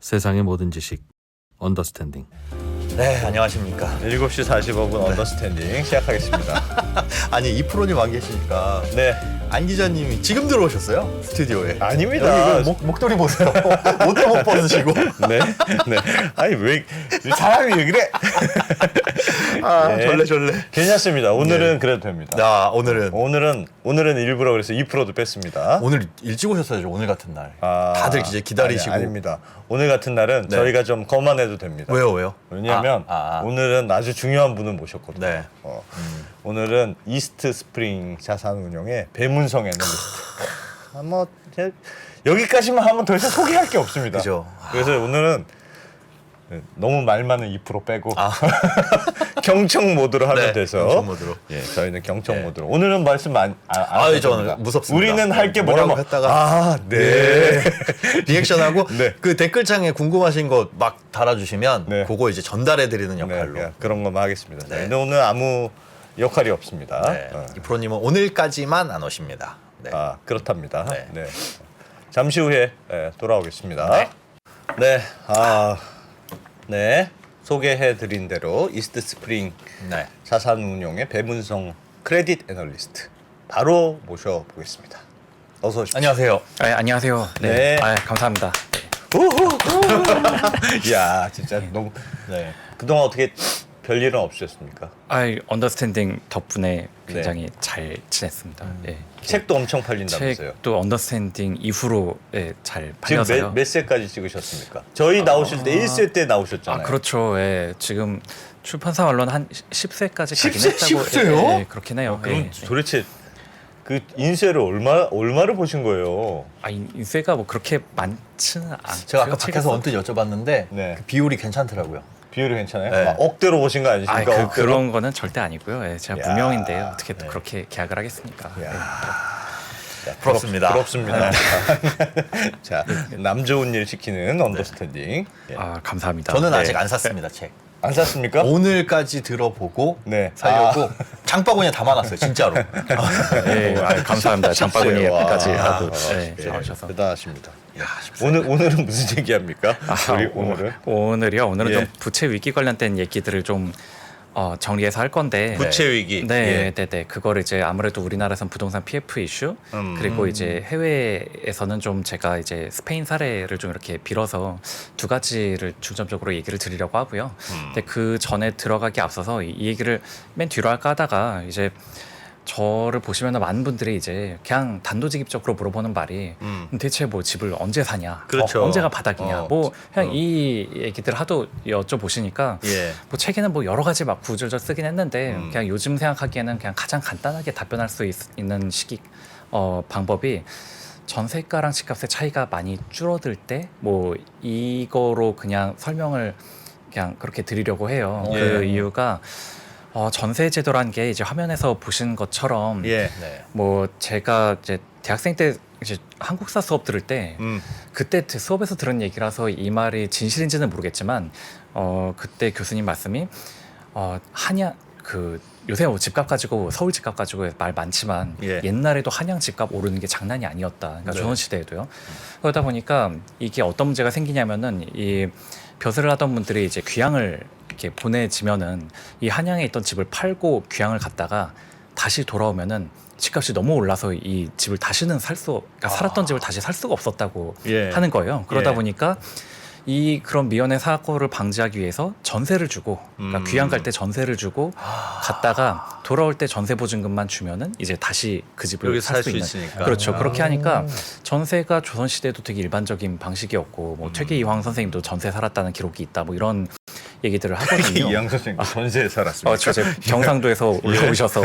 세상의 모든 지식 언더스탠딩. 네, 안녕하십니까. 7시 45분 언더스탠딩 시작하겠습니다. 아니, 이프로님 안 계시니까 네. 안 기자님이 지금 들어오셨어요? 스튜디오에. 아닙니다. 여기 목도리 보세요. 옷도 못 벗으시고. 네. 네. 아니, 왜 사람이 왜 그래? 아, 네. 절레절레. 괜찮습니다. 오늘은 그래도 됩니다. 야, 오늘은 일부러 그래서 2%도 뺐습니다. 오늘 일찍 오셨어야죠. 오늘 같은 날. 아, 다들 이제 기다리시고. 아닙니다. 오늘 같은 날은 네. 저희가 좀 거만해도 됩니다. 왜요? 왜냐하면 오늘은 아주 중요한 분을 모셨거든요. 네. 오늘은 이스트 스프링 자산운용의 배문성 애널리스트. 뭐 여기까지만 하면 더 이상 소개할 게 없습니다. 그죠. 그래서 오늘은 너무 말 많은 2% 빼고 경청 모드로 하면 네, 돼서 경청 모드로. 예, 저희는 경청 네. 모드로. 오늘은 말씀 안 하셔도 저는 됩니다. 무섭습니다. 우리는 할 게 뭐라고 뭐냐면 했다가 네. 리액션하고 네. 그 댓글창에 궁금하신 거 막 달아주시면 네. 그거 이제 전달해 드리는 역할로. 네, 그런 것만 하겠습니다. 네. 저희는 오늘 아무 역할이 없습니다. 네. 이프로님은 오늘까지만 안 오십니다. 네. 그렇답니다. 네. 네. 잠시 후에 돌아오겠습니다. 네. 네. 네. 소개해드린 대로 이스트 스프링 네. 자산운용의 배문성 크레딧 애널리스트 바로 모셔보겠습니다. 어서 오십시오. 안녕하세요. 아, 안녕하세요. 네. 네. 감사합니다. 야, 진짜 너무 네. 그동안 어떻게 별일은 없으셨습니까? 언더스탠딩 덕분에 굉장히 잘 지냈습니다. 예. 책도 엄청 팔린다면서요? 책도 언더스탠딩 이후로 잘 지금 팔려서요. 몇 세까지 찍으셨습니까? 저희 나오실 때 1세 때 나오셨잖아요. 그렇죠. 예. 지금 출판사 언론 한 10세까지 가긴 10세? 했다고. 10세요? 예, 그렇긴 해요. 그럼 예. 도대체 그 인쇄를 얼마를 보신 거예요? 인쇄가 뭐 그렇게 많지는 않고. 제가 아까 밖에서 언뜻 여쭤봤는데 네. 그 비율이 괜찮더라고요. 비율이 괜찮아요? 네. 막 억대로 보신 거 아니십니까? 억대로? 그런 거는 절대 아니고요. 예, 제가 야. 무명인데 어떻게 또 네. 그렇게 계약을 하겠습니까? 예. 부럽습니다. 부럽습니다. 자, 남 좋은 일 시키는 언더스탠딩. 예. 감사합니다. 저는 네. 아직 안 샀습니다, 책. 안 샀습니까? 오늘까지 들어보고 네. 사려고 장바구니에 담아놨어요, 진짜로. 예, 감사합니다. 장바구니까지 하고 예, 나오셔서. 대단하십니다. 오늘은 무슨 얘기합니까? 우리 오늘은? 오늘이요. 오늘은 예. 좀 부채 위기 관련된 얘기들을 좀 정리해서 할 건데. 부채 위기. 네, 네. 그거를 이제 아무래도 우리나라에서는 부동산 PF 이슈 그리고 이제 해외에서는 좀 제가 이제 스페인 사례를 좀 이렇게 빌어서 두 가지를 중점적으로 얘기를 드리려고 하고요. 근데 그 전에 들어가기 앞서서 이 얘기를 맨 뒤로 할까 하다가 이제 저를 보시면 많은 분들이 이제 그냥 단도직입적으로 물어보는 말이 대체 뭐 집을 언제 사냐, 그렇죠. 언제가 바닥이냐, 뭐 그냥 이 얘기들 하도 여쭤보시니까 예. 뭐 책에는 뭐 여러 가지 막 구절절 쓰긴 했는데 그냥 요즘 생각하기에는 그냥 가장 간단하게 답변할 수 있는 시기 방법이 전세가랑 집값의 차이가 많이 줄어들 때 뭐 이거로 그냥 설명을 그냥 그렇게 드리려고 해요. 예. 그 이유가 전세 제도란 게 이제 화면에서 보신 것처럼 예. 네. 뭐 제가 이제 대학생 때 이제 한국사 수업 들을 때 그때 수업에서 들은 얘기라서 이 말이 진실인지는 모르겠지만 그때 교수님 말씀이 한양 그 요새 뭐 집값 가지고 서울 집값 가지고 말 많지만 예. 옛날에도 한양 집값 오르는 게 장난이 아니었다. 그러니까 네. 조선시대에도요. 그러다 보니까 이게 어떤 문제가 생기냐면은 이 벼슬을 하던 분들이 이제 귀향을 이렇게 보내지면은 이 한양에 있던 집을 팔고 귀향을 갔다가 다시 돌아오면은 집값이 너무 올라서 이 집을 다시는 그러니까 살았던 집을 다시 살 수가 없었다고 예. 하는 거예요. 그러다 예. 보니까 그런 미연의 사고를 방지하기 위해서 전세를 주고 그러니까 귀향 갈 때 전세를 주고 갔다가 돌아올 때 전세 보증금만 주면은 이제 다시 그 집을 여기 살 살 수 수 있는. 있으니까. 그렇죠. 그렇게 하니까 전세가 조선 시대도 되게 일반적인 방식이었고 뭐 퇴계 이황 선생님도 전세 살았다는 기록이 있다. 뭐 이런 얘기들을 하거든요. 이양 선생님 전세에 살았습니다. 저 이제 경상도에서 올라오셔서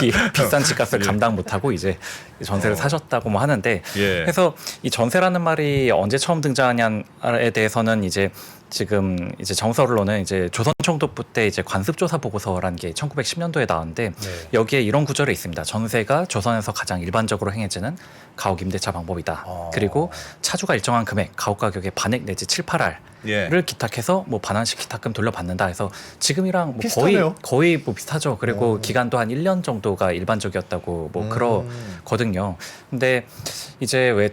이 비싼 집값을 감당 못하고 이제 전세를 사셨다고 뭐 하는데 예. 그래서 이 전세라는 말이 언제 처음 등장하냐에 대해서는 이제 지금 이제 정설로는 이제 조선총독부 때 이제 관습조사 보고서라는 게 1910년도에 나왔는데 여기에 이런 구절이 있습니다. 전세가 조선에서 가장 일반적으로 행해지는 가옥 임대차 방법이다. 그리고 차주가 일정한 금액, 가옥 가격의 반액 내지 7, 8알을 예. 기탁해서 뭐 반환식 기탁금 돌려받는다 해서 지금이랑 뭐 비슷하네요. 거의 뭐 비슷하죠. 그리고 기간도 한 1년 정도가 일반적이었다고 뭐 그러거든요. 근데 이제 왜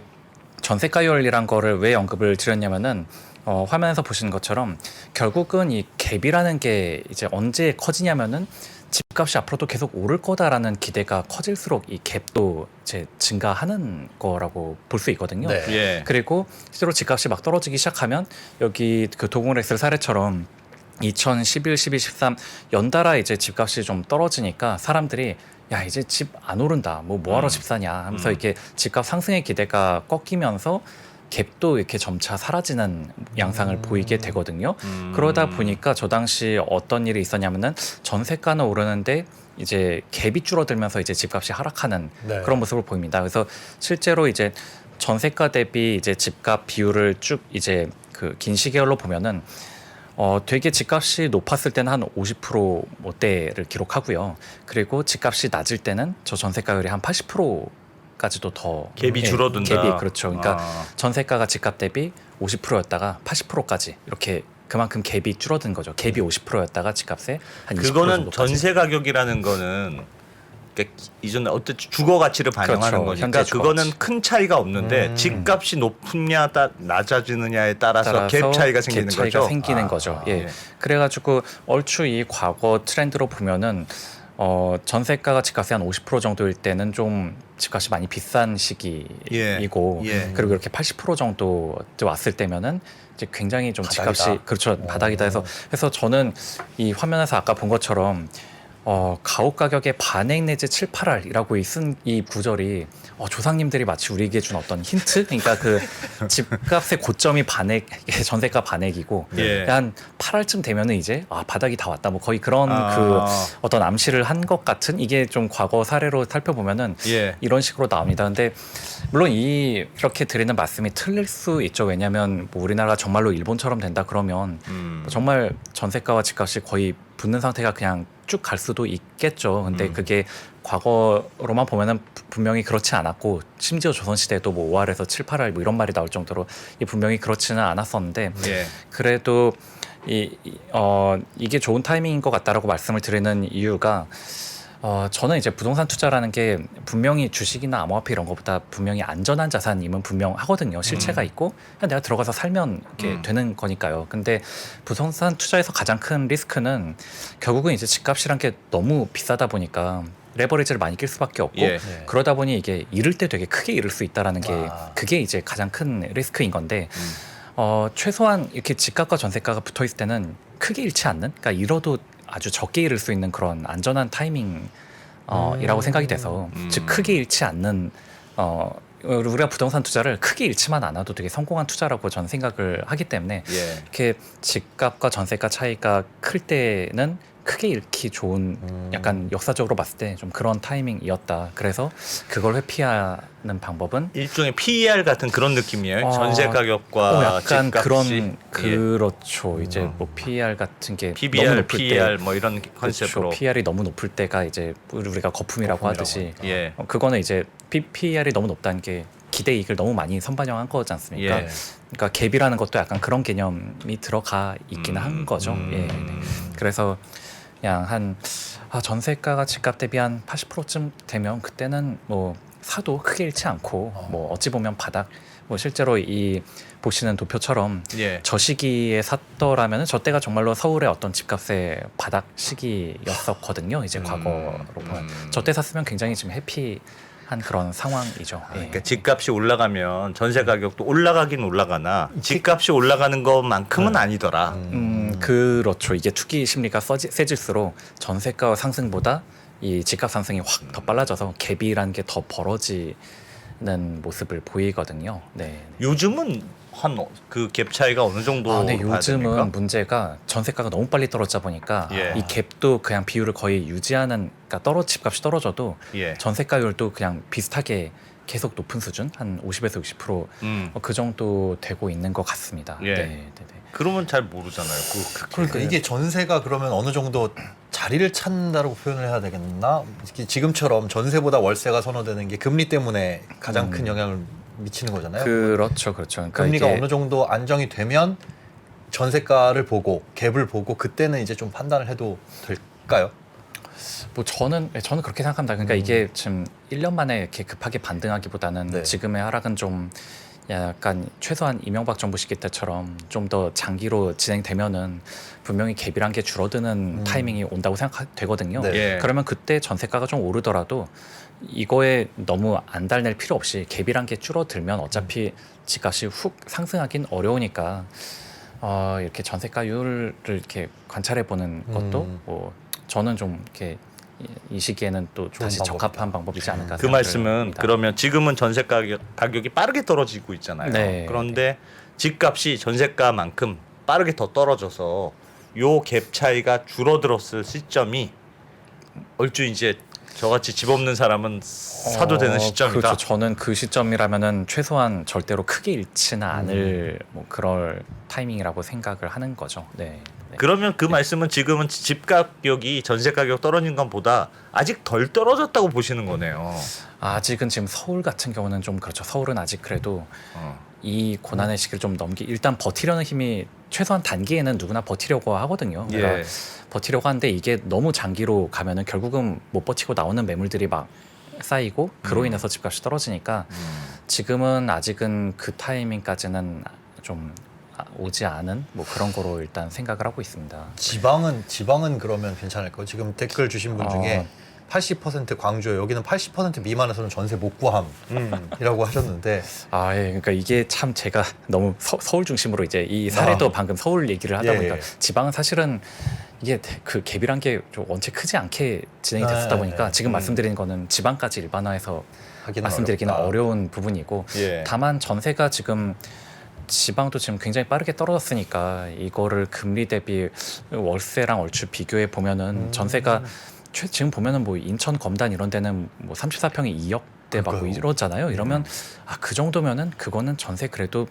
전세가율이란 거를 왜 언급을 드렸냐면은 화면에서 보시는 것처럼 결국은 이 갭이라는 게 이제 언제 커지냐면은 집값이 앞으로도 계속 오를 거다라는 기대가 커질수록 이 갭도 이제 증가하는 거라고 볼 수 있거든요. 네. 예. 그리고 실제로 집값이 막 떨어지기 시작하면 여기 그 도공렉슬 사례처럼 2011, 12, 13 연달아 이제 집값이 좀 떨어지니까 사람들이 야 이제 집 안 오른다 뭐 뭐하러 집 사냐 하면서 이렇게 집값 상승의 기대가 꺾이면서 갭도 이렇게 점차 사라지는 양상을 보이게 되거든요. 그러다 보니까 저 당시 어떤 일이 있었냐면은 전세가는 오르는데 이제 갭이 줄어들면서 이제 집값이 하락하는 네. 그런 모습을 보입니다. 그래서 실제로 이제 전세가 대비 이제 집값 비율을 쭉 이제 그 긴 시계열로 보면은 되게 집값이 높았을 때는 한 50%대를 기록하고요. 그리고 집값이 낮을 때는 저 전세가율이 한 80%까지도 더 갭이 줄어든다. 갭이 그렇죠. 그러니까 아. 전세가가 집값 대비 50%였다가 80%까지 이렇게 그만큼 갭이 줄어든 거죠. 갭이 50%였다가 집값에 한 20% 그거는 정도까지. 전세 가격이라는 거는 그러니까 이전 어떤 주거 가치를 반영하는 그렇죠. 거니까 현재 주거 그거는 가치. 큰 차이가 없는데 집값이 높으냐 낮아지느냐에 따라서 갭 차이가 생기는 갭 차이가 거죠. 생기는 거죠. 예. 예. 그래가지고 얼추 이 과거 트렌드로 보면은 전세가가 집값이 한 50% 정도일 때는 좀 집값이 많이 비싼 시기이고 예. 그리고 이렇게 80% 정도 왔을 때면은 이제 굉장히 좀 바닥이다. 집값이 그렇죠 바닥이다 해서 저는 이 화면에서 아까 본 것처럼 가옥 가격의 반액 내지 7, 8할이라고 쓴 이 구절이 조상님들이 마치 우리에게 준 어떤 힌트? 그러니까 그 집값의 고점이 반액, 전세가 반액이고 예. 한 8할쯤 되면은 이제 바닥이 다 왔다. 뭐 거의 그런 아. 그 어떤 암시를 한 것 같은 이게 좀 과거 사례로 살펴보면은 예. 이런 식으로 나옵니다. 근데 물론 이렇게 드리는 말씀이 틀릴 수 있죠. 왜냐하면 뭐 우리나라가 정말로 일본처럼 된다 그러면 정말 전세가와 집값이 거의 붙는 상태가 그냥 쭉 갈 수도 있겠죠. 근데 그게 과거로만 보면은 분명히 그렇지 않았고 심지어 조선시대에도 뭐 5할에서 7, 8할 뭐 이런 말이 나올 정도로 분명히 그렇지는 않았었는데 예. 그래도 이게 좋은 타이밍인 것 같다라고 말씀을 드리는 이유가 저는 이제 부동산 투자라는 게 분명히 주식이나 암호화폐 이런 것보다 분명히 안전한 자산임은 분명하거든요. 실체가 있고 그냥 내가 들어가서 살면 이렇게 되는 거니까요. 근데 부동산 투자에서 가장 큰 리스크는 결국은 이제 집값이란 게 너무 비싸다 보니까 레버리지를 많이 낄 수밖에 없고 예. 그러다 보니 이게 잃을 때 되게 크게 잃을 수 있다라는 게 그게 이제 가장 큰 리스크인 건데 최소한 이렇게 집값과 전세가가 붙어 있을 때는 크게 잃지 않는 그러니까 잃어도 아주 적게 잃을 수 있는 그런 안전한 타이밍 이라고 생각이 돼서 즉 크게 잃지 않는 우리가 부동산 투자를 크게 잃지만 않아도 되게 성공한 투자라고 저는 생각을 하기 때문에 예. 이렇게 집값과 전세가 차이가 클 때는 크게 잃기 좋은 약간 역사적으로 봤을 때 좀 그런 타이밍이었다. 그래서 그걸 회피하는 방법은 일종의 PER 같은 그런 느낌이에요. 전세 가격과 약간 집값이. 그렇죠. 이제 뭐 PER 같은 게 너무 PBR, 높을 PER 때 뭐 이런 컨셉으로. 그렇죠. PER이 너무 높을 때가 이제 우리가 거품이라고 하듯이 예. 그거는 이제 PER이 너무 높다는 게 기대 이익을 너무 많이 선반영한 거지 않습니까? 예. 그러니까 갭이라는 것도 약간 그런 개념이 들어가 있기는 한 거죠. 예. 네. 그래서 그냥 한 전세가가 집값 대비 한 80%쯤 되면 그때는 뭐 사도 크게 잃지 않고 뭐 어찌 보면 바닥 뭐 실제로 이 보시는 도표처럼 예. 저 시기에 샀더라면 저 때가 정말로 서울의 어떤 집값의 바닥 시기였었거든요. 이제 과거로 보면 저 때 샀으면 굉장히 지금 해피한 그런 상황이죠. 예. 그러니까 집값이 올라가면 전세 가격도 올라가긴 올라가나 집값이 올라가는 것만큼은 아니더라. 그렇죠. 이게 투기 심리가 세질수록 전세가 상승보다 이 집값 상승이 확 더 빨라져서 갭이라는 게 더 벌어지는 모습을 보이거든요. 네. 요즘은 한 그 갭 차이가 어느 정도 네, 봐야 요즘은 됩니까? 문제가 전세가가 너무 빨리 떨어지다 보니까 예. 이 갭도 그냥 비율을 거의 유지하는 그러니까 집값이 떨어져도 예. 전세가율도 그냥 비슷하게 계속 높은 수준 한 50에서 60% 그 정도 되고 있는 것 같습니다. 예. 네. 그러면 잘 모르잖아요. 그러니까 이게 전세가 그러면 어느 정도 자리를 찾는다고 표현을 해야 되겠나? 지금처럼 전세보다 월세가 선호되는 게 금리 때문에 가장 큰 영향을 미치는 거잖아요. 그렇죠. 그러니까 금리가 이게 어느 정도 안정이 되면 전세가를 보고 갭을 보고 그때는 이제 좀 판단을 해도 될까요? 뭐 저는 그렇게 생각합니다. 그러니까 이게 지금 1년 만에 이렇게 급하게 반등하기보다는 네. 지금의 하락은 좀 약간 최소한 이명박 정부 시기 때처럼 좀 더 장기로 진행되면은 분명히 갭이란 게 줄어드는 타이밍이 온다고 생각되거든요. 네. 예. 그러면 그때 전세가가 좀 오르더라도 이거에 너무 안 달랠 필요 없이 갭이란 게 줄어들면 어차피 집값이 훅 상승하긴 어려우니까 이렇게 전세가율을 이렇게 관찰해 보는 것도 뭐 저는 좀 이렇게 이 시기에는 또 다시 방법이다. 적합한 방법이지 않을까. 그 생각을 말씀은 합니다. 그러면 지금은 전세 가격이 빠르게 떨어지고 있잖아요. 네. 그런데 집값이 전세가만큼 빠르게 더 떨어져서 요 갭 차이가 줄어들었을 시점이 얼추 이제 저같이 집 없는 사람은 사도 되는 시점이다. 그렇죠. 저는 그 시점이라면은 최소한 절대로 크게 잃지는 않을 뭐 그럴 타이밍이라고 생각을 하는 거죠. 네. 네. 그러면 그 말씀은 지금은 집 가격이 전세 가격 떨어진 것보다 아직 덜 떨어졌다고 보시는 거네요. 아직은 지금 서울 같은 경우는 좀 그렇죠. 서울은 아직 그래도 어. 이 고난의 시기를 좀 일단 버티려는 힘이 최소한 단기에는 누구나 버티려고 하거든요. 그러니까 예. 버티려고 하는데 이게 너무 장기로 가면은 결국은 못 버티고 나오는 매물들이 막 쌓이고 그로 인해서 집값이 떨어지니까 지금은 아직은 그 타이밍까지는 좀 오지 않은 뭐 그런 거로 일단 생각을 하고 있습니다. 지방은 그러면 괜찮을까요? 지금 댓글 주신 분 중에 80% 광주요. 여기는 80% 미만에서는 전세 못 구함이라고 하셨는데 예. 그러니까 이게 참 제가 너무 서울 중심으로 이제 이 사례도 방금 서울 얘기를 하다 예, 보니까 예. 지방은 사실은 이게 그 갭이란 게 좀 원체 크지 않게 진행이 됐었다 보니까 지금 말씀드리는 거는 지방까지 일반화해서 하기는 말씀드리기는 어렵다. 어려운 부분이고 예. 다만 전세가 지금 지방도 지금 굉장히 빠르게 떨어졌으니까 이거를 금리 대비 월세랑 얼추 비교해 보면은 전세가 지금 보면은 뭐 인천 검단 이런 데는 뭐 34평이 2억대 막 뭐 그러니까요. 이러잖아요. 이러면 그 정도면은 그거는 전세 그래도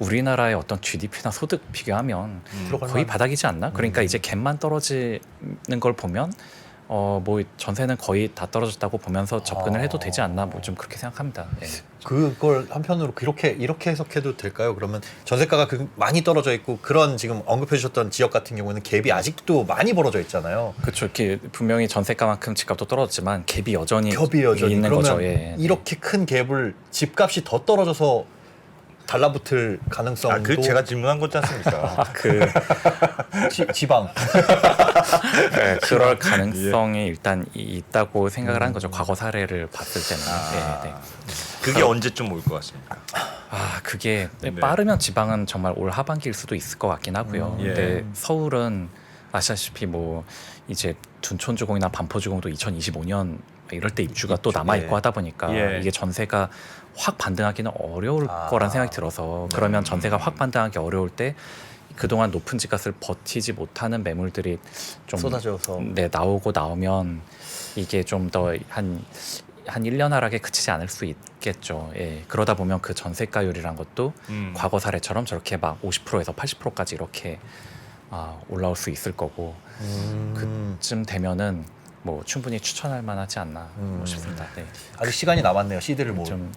우리나라의 어떤 GDP나 소득 비교하면 들어갈 거의 만- 바닥이지 않나? 그러니까 이제 갭만 떨어지는 걸 보면 뭐 전세는 거의 다 떨어졌다고 보면서 접근을 해도 되지 않나? 뭐 좀 그렇게 생각합니다. 예. 그걸 한편으로 이렇게 해석해도 될까요? 그러면 전세가가 많이 떨어져 있고 그런 지금 언급해 주셨던 지역 같은 경우는 갭이 아직도 많이 벌어져 있잖아요. 그렇죠. 이렇게 분명히 전세가만큼 집값도 떨어졌지만 갭이 여전히 여전히 있는 그러면 거죠. 예. 이렇게 큰 갭을 집값이 더 떨어져서 달라붙을 가능성도 그 제가 질문한 거지 않습니까? 지방 네, 그럴 가능성이 일단 있다고 생각을 하는 거죠. 과거 사례를 봤을 때는. 네, 네. 그게 언제쯤 올 것 같습니까? 그게 네. 빠르면 지방은 정말 올 하반기일 수도 있을 것 같긴 하고요. 예. 근데 서울은 아시다시피 뭐 이제 둔촌주공이나 반포주공도 2025년 이럴 때 입주가 또 남아 있고 하다 보니까 예. 이게 전세가 확 반등하기는 어려울 거란 생각이 들어서 그러면 전세가 확 반등하기 어려울 때 그동안 높은 집값을 버티지 못하는 매물들이 좀 쏟아져서. 나오고 나오면 이게 좀 더 한 1년 하락에 그치지 않을 수 있겠죠. 예. 그러다 보면 그 전세가율이란 것도 과거 사례처럼 저렇게 막 50%에서 80%까지 이렇게 올라올 수 있을 거고 그쯤 되면은 뭐 충분히 추천할 만하지 않나 싶습니다. 네. 아직 시간이 남았네요. CD를 뭐 좀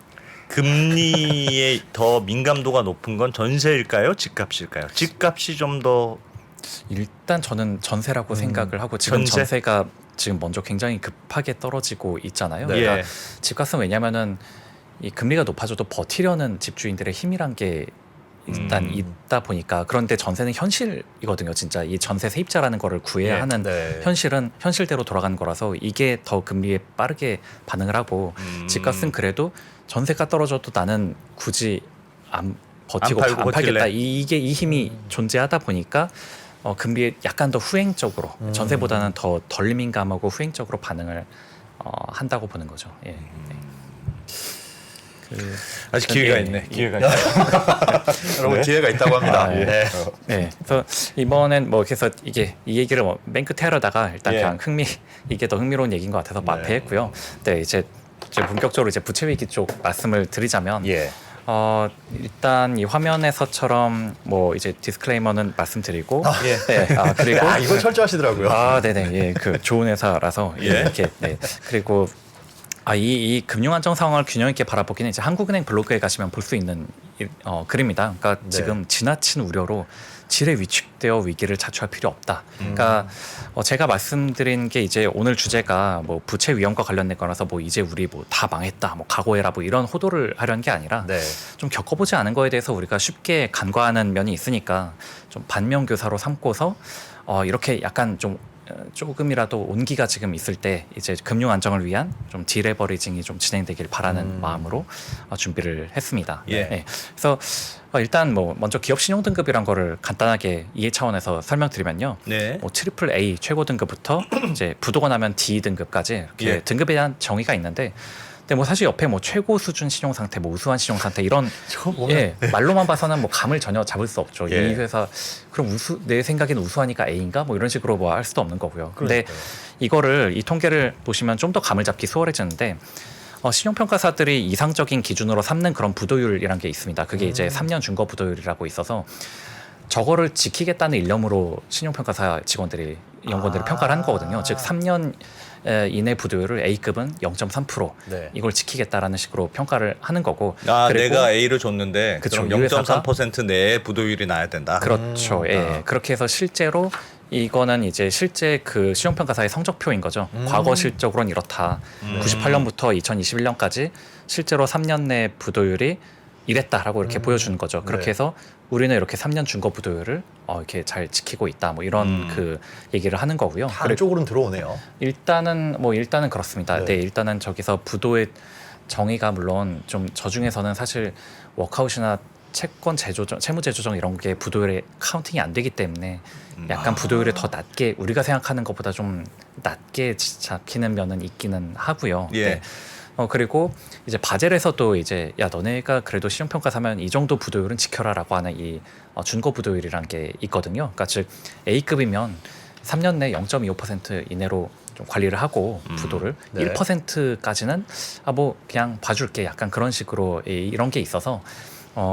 금리에 더 민감도가 높은 건 전세일까요? 집값일까요? 집값이 좀 더 일단 저는 전세라고 생각을 하고 지금 전세? 전세가 지금 먼저 굉장히 급하게 떨어지고 있잖아요. 네. 그러니까 예. 집값은 왜냐면은 이 금리가 높아져도 버티려는 집주인들의 힘이란 게 일단 있다 보니까 그런데 전세는 현실이거든요. 진짜 이 전세 세입자라는 거를 구해야 예. 하는 네. 현실은 현실대로 돌아가는 거라서 이게 더 금리에 빠르게 반응을 하고 집값은 그래도 전세가 떨어져도 나는 굳이 안 버티고 안 팔고 안 팔겠다. 버틸래? 이게 이 힘이 존재하다 보니까 금리에 약간 더 후행적으로 전세보다는 더 덜 민감하고 후행적으로 반응을 한다고 보는 거죠. 예. 네. 아직 기회가 예, 있네. 예. 기회가 있네. 여러분 기회가 있다고 합니다. 예. 네. 네, 그래서 이번엔 뭐 그래서 이 얘기를 맨 끝에 하려다가 일단 예. 그냥 이게 더 흥미로운 얘기인 것 같아서 마패했고요. 네, 이제 본격적으로 이제 부채 위기 쪽 말씀을 드리자면, 예. 일단 이 화면에서처럼 뭐 이제 디스클레이머는 말씀드리고, 예. 네, 그리고 이건 철저하시더라고요. 네네, 예, 그 좋은 회사라서 예. 이렇게, 네, 그리고 이 금융 안정 상황을 균형 있게 바라보기는 이제 한국은행 블로그에 가시면 볼 수 있는 글입니다. 그러니까 네. 지금 지나친 우려로 질에 위축되어 위기를 자초할 필요 없다. 그러니까 제가 말씀드린 게 이제 오늘 주제가 뭐 부채 위험과 관련된 거라서 뭐 이제 우리 뭐 다 망했다, 뭐 각오해라, 뭐 이런 호도를 하려는 게 아니라 네. 좀 겪어보지 않은 거에 대해서 우리가 쉽게 간과하는 면이 있으니까 좀 반면교사로 삼고서 이렇게 약간 좀 조금이라도 온기가 지금 있을 때 이제 금융 안정을 위한 좀 디레버리징이 좀 진행되길 바라는 마음으로 준비를 했습니다. 예. 네. 그래서 일단 뭐 먼저 기업 신용 등급이란 거를 간단하게 이해 차원에서 설명드리면요. 네. 뭐 트리플 A 최고 등급부터 이제 부도가 나면 D 등급까지 이렇게 예. 등급에 대한 정의가 있는데, 근데 뭐 사실 옆에 뭐 최고 수준 신용 상태, 뭐 우수한 신용 상태 이런 저거 보면 예, 말로만 봐서는 뭐 감을 전혀 잡을 수 없죠. 예. 이 회사 그럼 내 생각에는 우수하니까 A인가 뭐 이런 식으로 뭐 할 수도 없는 거고요. 근데 그러니까요. 이거를 이 통계를 보시면 좀 더 감을 잡기 수월해지는데 신용평가사들이 이상적인 기준으로 삼는 그런 부도율이란 게 있습니다. 그게 이제 3년 준거 부도율이라고 있어서 저거를 지키겠다는 일념으로 신용평가사 직원들이 연구원들이 평가를 하는 거거든요. 즉 3년 이내 부도율을 A급은 0.3% 네. 이걸 지키겠다라는 식으로 평가를 하는 거고. 아, 그리고 내가 A를 줬는데 그쵸, 그럼 이 회사가 0.3% 내에 부도율이 나야 된다. 그렇죠. 예. 그렇게 해서 실제로 이거는 이제 실제 그 신용평가사의 성적표인 거죠. 과거 실적으로는 이렇다. 98년부터 2021년까지 실제로 3년 내 부도율이 이랬다라고 이렇게 보여주는 거죠. 그렇게 네. 해서 우리는 이렇게 3년 준거 부도율을 이렇게 잘 지키고 있다. 뭐 이런 그 얘기를 하는 거고요. 다 안쪽으로는 들어오네요. 일단은 그렇습니다. 네. 네, 일단은 저기서 부도의 정의가 물론 좀 저 중에서는 사실 워크아웃이나 채권 재조정, 채무 재조정 이런 게 부도율에 카운팅이 안 되기 때문에 약간 부도율이 더 낮게 우리가 생각하는 것보다 좀 낮게 잡히는 면은 있기는 하고요. 예. 네. 그리고 이제 바젤에서도 이제 야 너네가 그래도 신용평가 사면 이 정도 부도율은 지켜라라고 하는 이 준거 부도율이라는 게 있거든요. 그러니까 즉 A급이면 3년 내 0.25% 이내로 좀 관리를 하고 부도를 네. 1%까지는 뭐 그냥 봐줄게 약간 그런 식으로 이런 게 있어서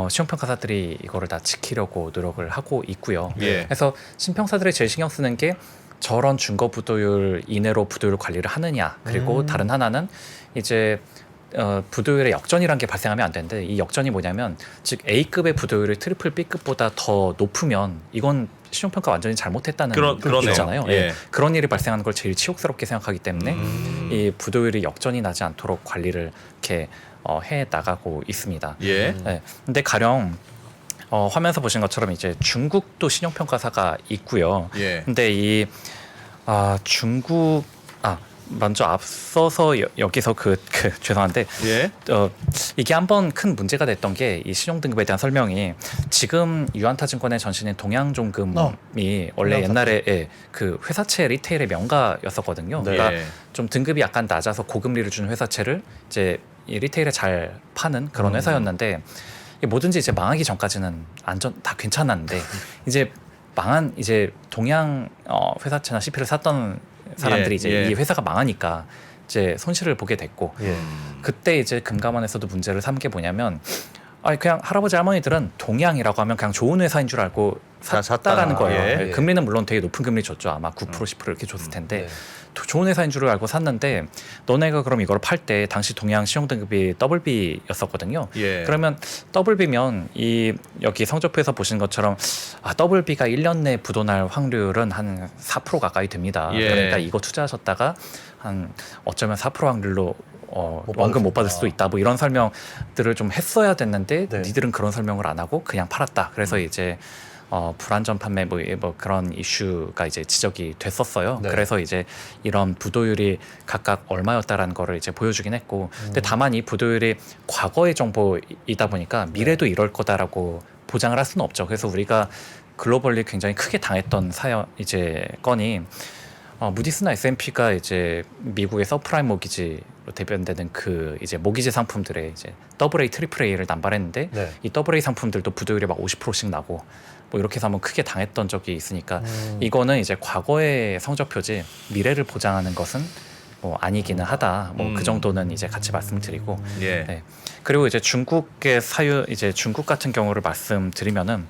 신용평가사들이 이거를 다 지키려고 노력을 하고 있고요. 예. 그래서 신평사들이 제일 신경 쓰는 게 저런 준거 부도율 이내로 부도율 관리를 하느냐, 그리고 다른 하나는 이제 부도율의 역전이라는 게 발생하면 안 되는데, 이 역전이 뭐냐면 즉 A급의 부도율이 트리플 B급보다 더 높으면 이건 신용평가 완전히 잘못했다는 그러네요. 거잖아요. 예. 예. 그런 일이 발생하는 걸 제일 치욕스럽게 생각하기 때문에 이 부도율이 역전이 나지 않도록 관리를 이렇게 해 나가고 있습니다. 예. 네. 근데 가령 화면에서 보신 것처럼 이제 중국도 신용평가사가 있고요. 예. 근데 이 중국 먼저 앞서서 여기서 죄송한데 예. 이게 한번 큰 문제가 됐던 게 이 신용등급에 대한 설명이 지금 유안타증권의 전신인 동양종금이 원래 옛날에 그 회사채 리테일의 명가였었거든요. 네. 그러니까 예. 좀 등급이 약간 낮아서 고금리를 주는 회사채를 이제 이 리테일에 잘 파는 그런 회사였는데 이게 뭐든지 이제 망하기 전까지는 다 괜찮았는데 이제 망한 이제 동양 회사채나 CP를 샀던 사람들이 예, 이제 예. 이 회사가 망하니까 이제 손실을 보게 됐고 예. 그때 이제 금감원에서도 문제를 삼은 게 뭐냐면 그냥 할아버지 할머니들은 동양이라고 하면 그냥 좋은 회사인 줄 알고 샀다라는 거예요. 예. 금리는 물론 되게 높은 금리 줬죠. 아마 9% 10% 이렇게 줬을 텐데 네. 좋은 회사인 줄 알고 샀는데 너네가 그럼 이걸 팔 때 당시 동양 신용등급이 WB였었거든요. 예. 그러면 WB면 여기 성적표에서 보신 것처럼 WB가 1년 내 부도날 확률은 한 4% 가까이 됩니다. 예. 그러니까 이거 투자하셨다가 한 어쩌면 4% 확률로 받을 원금 수 못 받을 있다. 수도 있다. 뭐 이런 설명들을 좀 했어야 됐는데 네. 니들은 그런 설명을 안 하고 그냥 팔았다. 그래서 이제 불안전 판매 뭐 그런 이슈가 이제 지적이 됐었어요. 네. 그래서 이제 이런 부도율이 각각 얼마였다라는 거를 이제 보여주긴 했고, 근데 다만 이 부도율이 과거의 정보이다 보니까 미래도 이럴 거다라고 보장을 할 수는 없죠. 그래서 우리가 글로벌리 굉장히 크게 당했던 건이 무디스나 S&P가 이제 미국의 서프라임 모기지로 대변되는 그 이제 모기지 상품들의 이제 AA, AAA를 남발했는데 네. 이 AA 상품들도 부도율이 막 50%씩 나고 뭐 이렇게 해서 한번 크게 당했던 적이 있으니까 이거는 이제 과거의 성적표지 미래를 보장하는 것은 뭐 아니기는 하다. 뭐 그 정도는 이제 같이 말씀드리고. 예. 네. 그리고 이제 중국의 이제 중국 같은 경우를 말씀드리면은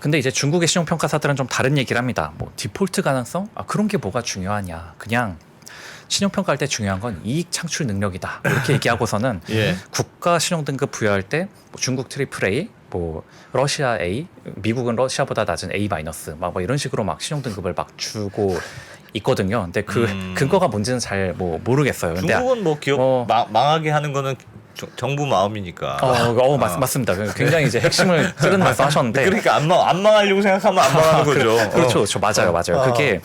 근데 이제 중국의 신용평가사들은 좀 다른 얘기를 합니다. 뭐 디폴트 가능성? 그런 게 뭐가 중요하냐. 그냥 신용평가할 때 중요한 건 이익 창출 능력이다 이렇게 얘기하고서는 예. 국가 신용등급 부여할 때뭐 중국 트리플 A, 뭐 러시아 A, 미국은 러시아보다 낮은 A 마이너스 막 뭐 이런 식으로 막 신용등급을 막 주고 있거든요. 근데 그 근거가 뭔지는 잘 뭐 모르겠어요. 근데 중국은 뭐 기업 망하게 하는 거는 정부 마음이니까. 맞습니다. 굉장히 이제 핵심을 찌르는 말씀하셨는데. 그러니까 안 망하려고 생각하면 안 망하는 거죠. 그렇죠. 맞아요. 그게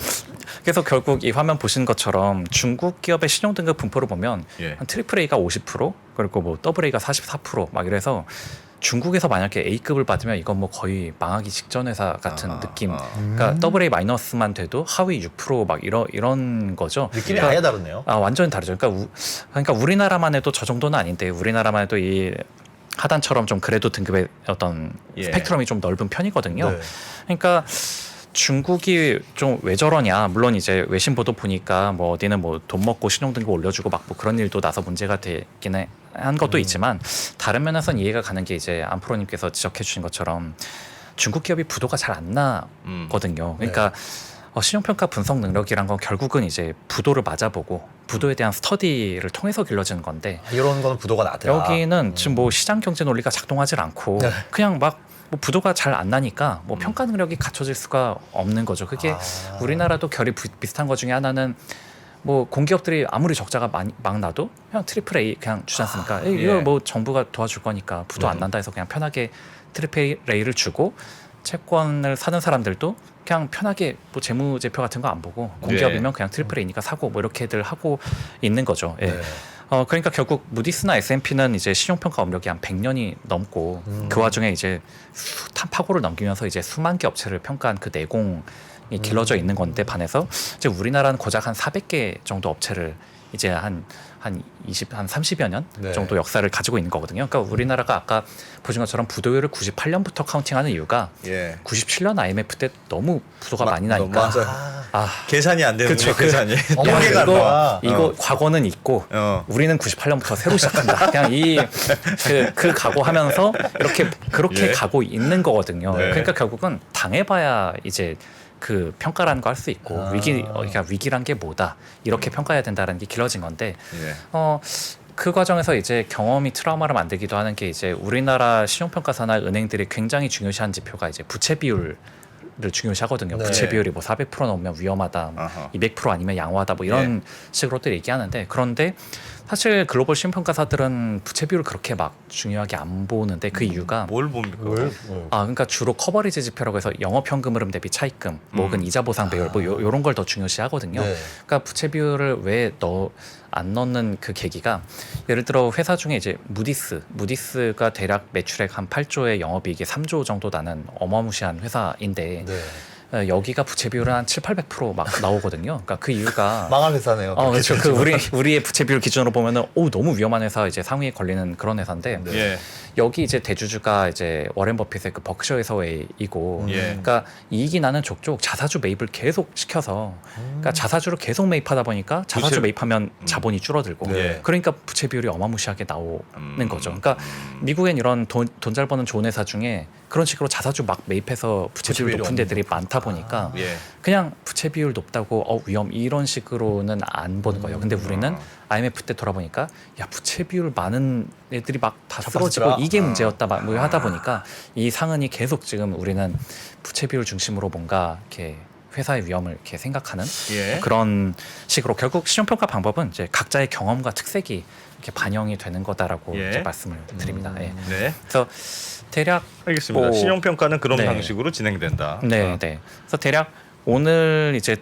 그래서 결국 이 화면 보신 것처럼 중국 기업의 신용등급 분포를 보면 예. 한 트리플 A가 50% 그리고 뭐 더블 A가 44%막 이래서 중국에서 만약에 A급을 받으면 이건 뭐 거의 망하기 직전 회사 같은 느낌. 그러니까 더블 A 마이너스만 돼도 하위 6%막 이런 거죠. 느낌이 그러니까, 아예 다르네요. 완전히 다르죠. 그러니까 우리나라만 해도 저 정도는 아닌데 우리나라만 해도 이 하단처럼 좀 그래도 등급의 어떤 예. 스펙트럼이 좀 넓은 편이거든요. 네. 그러니까 중국이 좀 왜 저러냐. 물론 이제 외신 보도 보니까 뭐 어디는 뭐 돈 먹고 신용등급 올려주고 막 뭐 그런 일도 나서 문제가 되긴 한 것도 있지만 다른 면에서는 이해가 가는 게 이제 안프로님께서 지적해 주신 것처럼 중국 기업이 부도가 잘 안 나거든요. 그러니까 신용평가 분석 능력이란 건 결국은 이제 부도를 맞아보고 부도에 대한 스터디를 통해서 길러지는 건데 이런 거는 부도가 나더라. 여기는 지금 뭐 시장 경제 논리가 작동하지 않고 네. 그냥 막 뭐 부도가 잘 안 나니까 뭐 평가 능력이 갖춰질 수가 없는 거죠. 그게 우리나라도 결이 비슷한 것 중에 하나는 뭐 공기업들이 아무리 적자가 막 나도 그냥 트리플 A 그냥 주지 않습니까? 이거 뭐 정부가 도와줄 거니까 부도 안 난다 해서 그냥 편하게 트리플 A를 주고 채권을 사는 사람들도 그냥 편하게 뭐 재무제표 같은 거 안 보고 공기업이면 그냥 트리플 A니까 사고 뭐 이렇게들 하고 있는 거죠. 예. 그러니까 결국 무디스나 S&P는 이제 신용평가 업력이 한 100년이 넘고 그 와중에 이제 숱한 파고를 넘기면서 이제 수만 개 업체를 평가한 그 내공이 길러져 있는 건데 반해서 이제 우리나라는 고작 한 400개 정도 업체를 이제 한 30여 년 네. 정도 역사를 가지고 있는 거거든요. 그러니까 우리나라가 아까 보신 것처럼 부도율을 98년부터 카운팅하는 이유가 97년 IMF 때 너무 부도가 많이 나니까 계산이 안 되는 거예요. 계산이. 이거 과거는 있고 우리는 98년부터 새로 시작한다. 그냥 그 각오하면서 그렇게 가고 있는 거거든요. 그러니까 결국은 당해봐야 이제 그 평가라는 거 할 수 있고 그러니까 위기란 게 뭐다 이렇게 평가해야 된다는 게 길러진 건데 그 과정에서 이제 경험이 트라우마를 만들기도 하는 게 이제 우리나라 신용평가사나 은행들이 굉장히 중요시한 지표가 이제 부채 비율을 중요시하거든요. 네. 부채 비율이 뭐 400% 넘으면 위험하다, 200% 아니면 양호하다, 뭐 이런 식으로들 얘기하는데 그런데 사실 글로벌 신용평가사들은 부채 비율을 그렇게 막 중요하게 안 보는데 그 이유가 뭘 봅니까? 그러니까 주로 커버리지 지표라고 해서 영업 현금 흐름 대비 차입금, 뭐 혹은 이자 보상 배율, 뭐 요런 걸 더 중요시하거든요. 네. 그러니까 부채 비율을 왜 안 넣는 그 계기가 예를 들어 회사 중에 이제 무디스가 대략 매출액 한 8조에 영업이익이 3조 정도 나는 어마무시한 회사인데 여기가 부채 비율은 한 700~800% 막 나오거든요. 그러니까 그 이유가 망한 회사네요. 그렇죠. 그 우리의 부채 비율 기준으로 보면은 너무 위험한 회사 이제 상위에 걸리는 그런 회사인데 여기 이제 대주주가 이제 워렌 버핏의 그 버크셔 해서웨이이고 그러니까 이익이 나는 족족 자사주 매입을 계속 시켜서 그러니까 자사주를 계속 매입하다 보니까 자사주 매입하면 자본이 줄어들고 그러니까 부채 비율이 어마무시하게 나오는 거죠. 그러니까 미국엔 이런 돈 잘 버는 좋은 회사 중에 그런 식으로 자사주 막 매입해서 부채 비율 높은 데들이 많다 보니까 그냥 부채 비율 높다고 위험 이런 식으로는 안 보는 거예요. 근데 우리는 IMF 때 돌아보니까 야 부채 비율 많은 애들이 막 다 쓰러지고 이게 문제였다 뭐 하다 보니까 이 상흔이 계속 지금 우리는 부채 비율 중심으로 뭔가 이렇게 회사의 위험을 이렇게 생각하는 그런 식으로 결국 신용평가 방법은 이제 각자의 경험과 특색이 이렇게 반영이 되는 거다라고 이제 말씀을 드립니다. 그래서 대략 알겠습니다. 신용평가는 그런 방식으로 진행된다. 그래서 대략 오늘 이제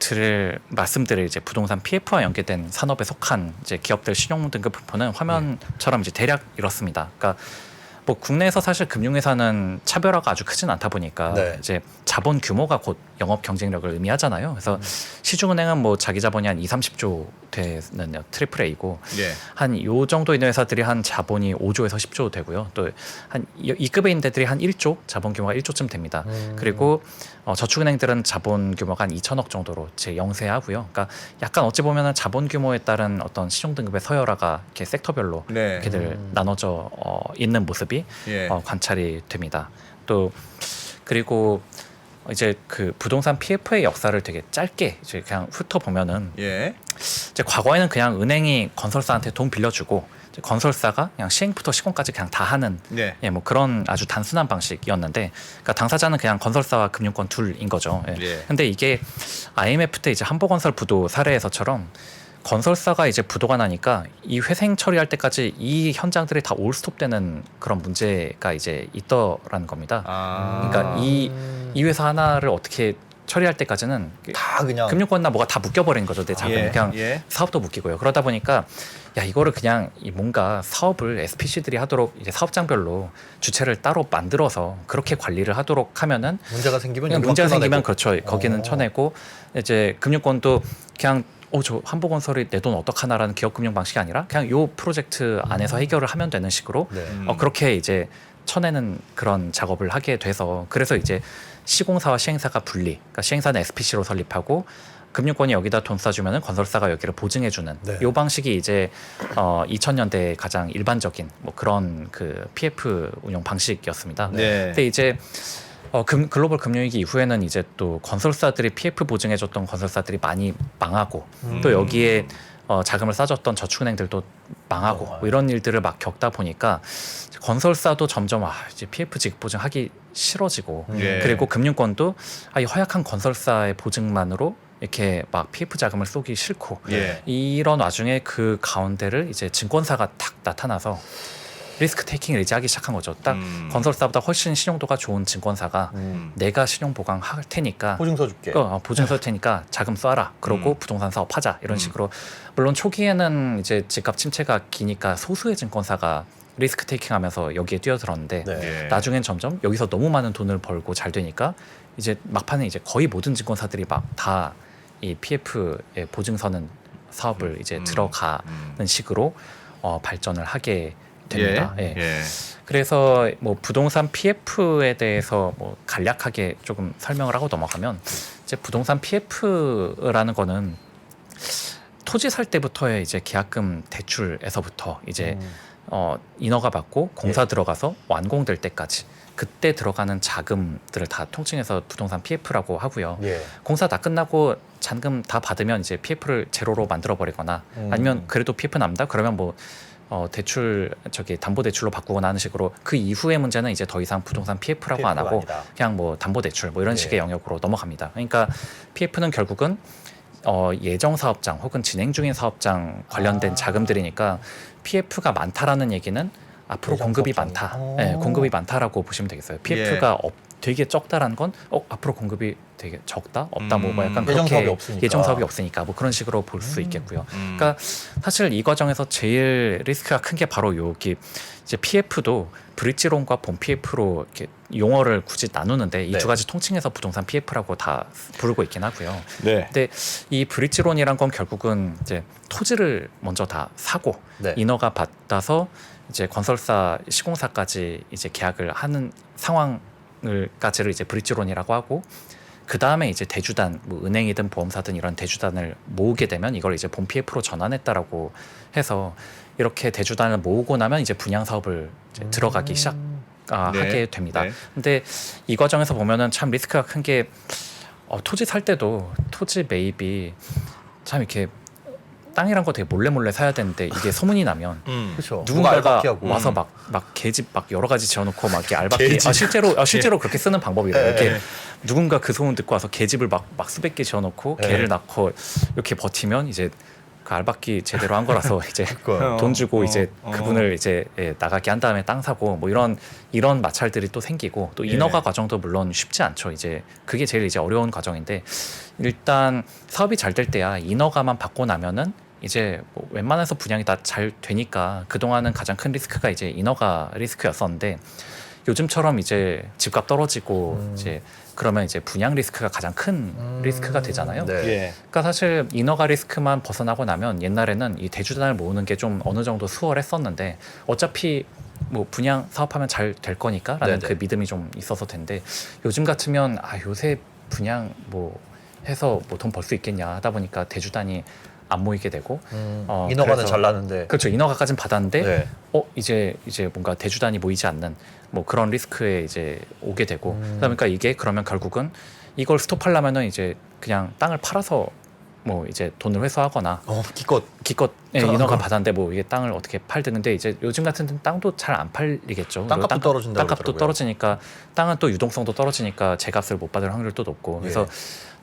말씀드릴 이제 부동산 PF와 연계된 산업에 속한 이제 기업들 신용 등급 분포는 화면처럼 이제 대략 이렇습니다. 그러니까 뭐 국내에서 사실 금융회사는 차별화가 아주 크진 않다 보니까 이제 자본 규모가 곧 영업 경쟁력을 의미하잖아요. 그래서 시중은행은 뭐 자기 자본이 한 2~30조 되는 트리플 A고 한 요 정도 있는 회사들이 한 자본이 5조에서 10조 되고요. 또 한 2급에 있는 데들이 한 1조 자본 규모가 1조쯤 됩니다. 그리고 저축은행들은 자본 규모가 한 2천억 정도로 제 영세하고요. 그러니까 약간 어찌 보면은 자본 규모에 따른 어떤 신용 등급의 서열화가 이렇게 섹터별로 이렇게들 나눠져 있는 모습이 관찰이 됩니다. 또 그리고 이제 그 부동산 PF의 역사를 되게 짧게 이제 그냥 훑어보면은 예. 이제 과거에는 그냥 은행이 건설사한테 돈 빌려주고 이제 건설사가 그냥 시행부터 시공까지 그냥 다 하는 네. 예, 뭐 그런 아주 단순한 방식이었는데, 그러니까 당사자는 그냥 건설사와 금융권 둘인 거죠. 예. 예. 근데 이게 IMF 때 이제 한보건설 부도 사례에서처럼 건설사가 이제 부도가 나니까 이 회생 처리할 때까지 이 현장들이 다 올스톱되는 그런 문제가 이제 있더라는 겁니다. 그러니까 이 회사 하나를 어떻게 처리할 때까지는 다 그냥 금융권이나 뭐가 다 묶여버린 거죠. 내 자금 예. 그냥 예. 사업도 묶이고요. 그러다 보니까 야 이거를 그냥 이 뭔가 사업을 SPC들이 하도록 이제 사업장별로 주체를 따로 만들어서 그렇게 관리를 하도록 하면은 문제가 생기면 그냥 여기만 문제가 생기면 끊어내고. 그렇죠. 거기는 어. 쳐내고 이제 금융권도 그냥 저 한보건설이 내 돈 어떡하나라는 기업금융 방식이 아니라 그냥 요 프로젝트 안에서 해결을 하면 되는 식으로 네. 그렇게 이제 쳐내는 그런 작업을 하게 돼서, 그래서 이제 시공사와 시행사가 분리, 그러니까 시행사는 SPC로 설립하고 금융권이 여기다 돈 쏴주면은 건설사가 여기를 보증해주는 네. 요 방식이 이제 2000년대 가장 일반적인 뭐 그런 그 PF 운영 방식이었습니다. 네. 근데 이제 글로벌 금융위기 이후에는 이제 또 건설사들이 PF 보증해줬던 건설사들이 많이 망하고 또 여기에 자금을 싸줬던 저축은행들도 망하고 뭐 이런 일들을 막 겪다 보니까 건설사도 점점 이제 PF 지급 보증하기 싫어지고 예. 그리고 금융권도 이 허약한 건설사의 보증만으로 이렇게 막 PF 자금을 쏘기 싫고 예. 이런 와중에 그 가운데를 이제 증권사가 탁 나타나서 리스크 테이킹을 이제 하기 시작한 거죠. 딱 건설사보다 훨씬 신용도가 좋은 증권사가 내가 신용 보강할 테니까 보증서 줄게. 보증서 테니까 자금 쏴라. 그러고 부동산 사업 하자. 이런 식으로. 물론 초기에는 이제 집값 침체가 기니까 소수의 증권사가 리스크 테이킹하면서 여기에 뛰어들었는데 네. 예. 나중엔 점점 여기서 너무 많은 돈을 벌고 잘 되니까 이제 막판에 이제 거의 모든 증권사들이 막 다 이 PF의 보증서는 사업을 이제 들어가는 식으로 발전을 하게 됩니다. 예. 예. 그래서 뭐 부동산 PF에 대해서 뭐 간략하게 조금 설명을 하고 넘어가면, 이제 부동산 PF라는 거는 토지 살 때부터의 이제 계약금 대출에서부터 이제 인허가 받고 공사 들어가서 완공될 때까지 그때 들어가는 자금들을 다 통칭해서 부동산 PF라고 하고요. 예. 공사 다 끝나고 잔금 다 받으면 이제 PF를 제로로 만들어 버리거나 아니면 그래도 PF 남다 그러면 뭐 대출 담보 대출로 바꾸거나 하는 식으로 그 이후의 문제는 이제 더 이상 부동산 PF라고 안 하고 아니다. 그냥 뭐 담보 대출 뭐 이런 식의 영역으로 넘어갑니다. 그러니까 PF는 결국은 예정 사업장 혹은 진행 중인 사업장 관련된 자금들이니까 PF가 많다라는 얘기는 앞으로 예정 공급이 사업장이. 많다. 네, 공급이 많다라고 보시면 되겠어요. PF가 되게 적다라는 건 앞으로 공급이 되게 적다, 없다, 뭐 약간 예정 그렇게 사업이 없으니까. 예정 사업이 없으니까 뭐 그런 식으로 볼 수 있겠고요. 그러니까 사실 이 과정에서 제일 리스크가 큰 게 바로 여기 이제 PF도 브릿지론과 본 PF로 이렇게 용어를 굳이 나누는데 이 네. 두 가지 통칭해서 부동산 PF라고 다 부르고 있긴 하고요. 네. 근데 이 브릿지론이란 건 결국은 이제 토지를 먼저 다 사고 네. 인허가 받아서 이제 건설사 시공사까지 이제 계약을 하는 상황을까지를 이제 브릿지론이라고 하고, 그 다음에 이제 대주단 뭐 은행이든 보험사든 이런 대주단을 모으게 되면 이걸 이제 본 PF로 전환했다라고 해서 이렇게 대주단을 모으고 나면 이제 분양 사업을 이제 들어가기 시작 네. 하게 됩니다. 네. 근데 이 과정에서 보면은 참 리스크가 큰 게 토지 살 때도 토지 매입이 참 이렇게 땅이란 거 되게 몰래 사야 되는데 이게 소문이 나면 그렇죠. 누군가가 알바끼하고. 와서 막 계집 막 여러 가지 지어놓고 막 이렇게 알바끼 실제로 그렇게 쓰는 방법이래요. 이렇게 누군가 그 소문 듣고 와서 계집을 막 수백 개 지어놓고 개를 낳고 이렇게 버티면 이제 그 알바끼 제대로 한 거라서 이제 그거요. 돈 주고 이제 그분을 이제 나가게 한 다음에 땅 사고 뭐 이런 마찰들이 또 생기고 또 인허가 과정도 물론 쉽지 않죠. 이제 그게 제일 이제 어려운 과정인데, 일단 사업이 잘 될 때야 인허가만 받고 나면은 이제 뭐 웬만해서 분양이 다 잘 되니까 그동안은 가장 큰 리스크가 이제 인허가 리스크였었는데, 요즘처럼 이제 집값 떨어지고 이제 그러면 이제 분양 리스크가 가장 큰 리스크가 되잖아요. 네. 예. 그러니까 사실 인허가 리스크만 벗어나고 나면 옛날에는 이 대주단을 모으는 게 좀 어느 정도 수월했었는데 어차피 뭐 분양 사업하면 잘 될 거니까라는 네네. 그 믿음이 좀 있어서 텐데, 요즘 같으면 요새 분양 뭐 해서 뭐 돈 벌 수 있겠냐 하다 보니까 대주단이 안 모이게 되고 인허가는 그래서- 잘 나는데. 그렇죠. 인허가까지는 받았는데 네. 이제 뭔가 대주단이 모이지 않는 뭐 그런 리스크에 이제 오게 되고 그러니까 이게 그러면 결국은 이걸 스톱하려면은 이제 그냥 땅을 팔아서 뭐 이제 돈을 회수하거나 기껏 인허가 받았는데 뭐 이게 땅을 어떻게 팔든 근데 이제 요즘 같은 데는 땅도 잘 안 팔리겠죠. 땅값도 떨어진다고 땅값도 그러더라고요. 떨어지니까 땅은 또 유동성도 떨어지니까 제값을 못 받을 확률도 높고 그래서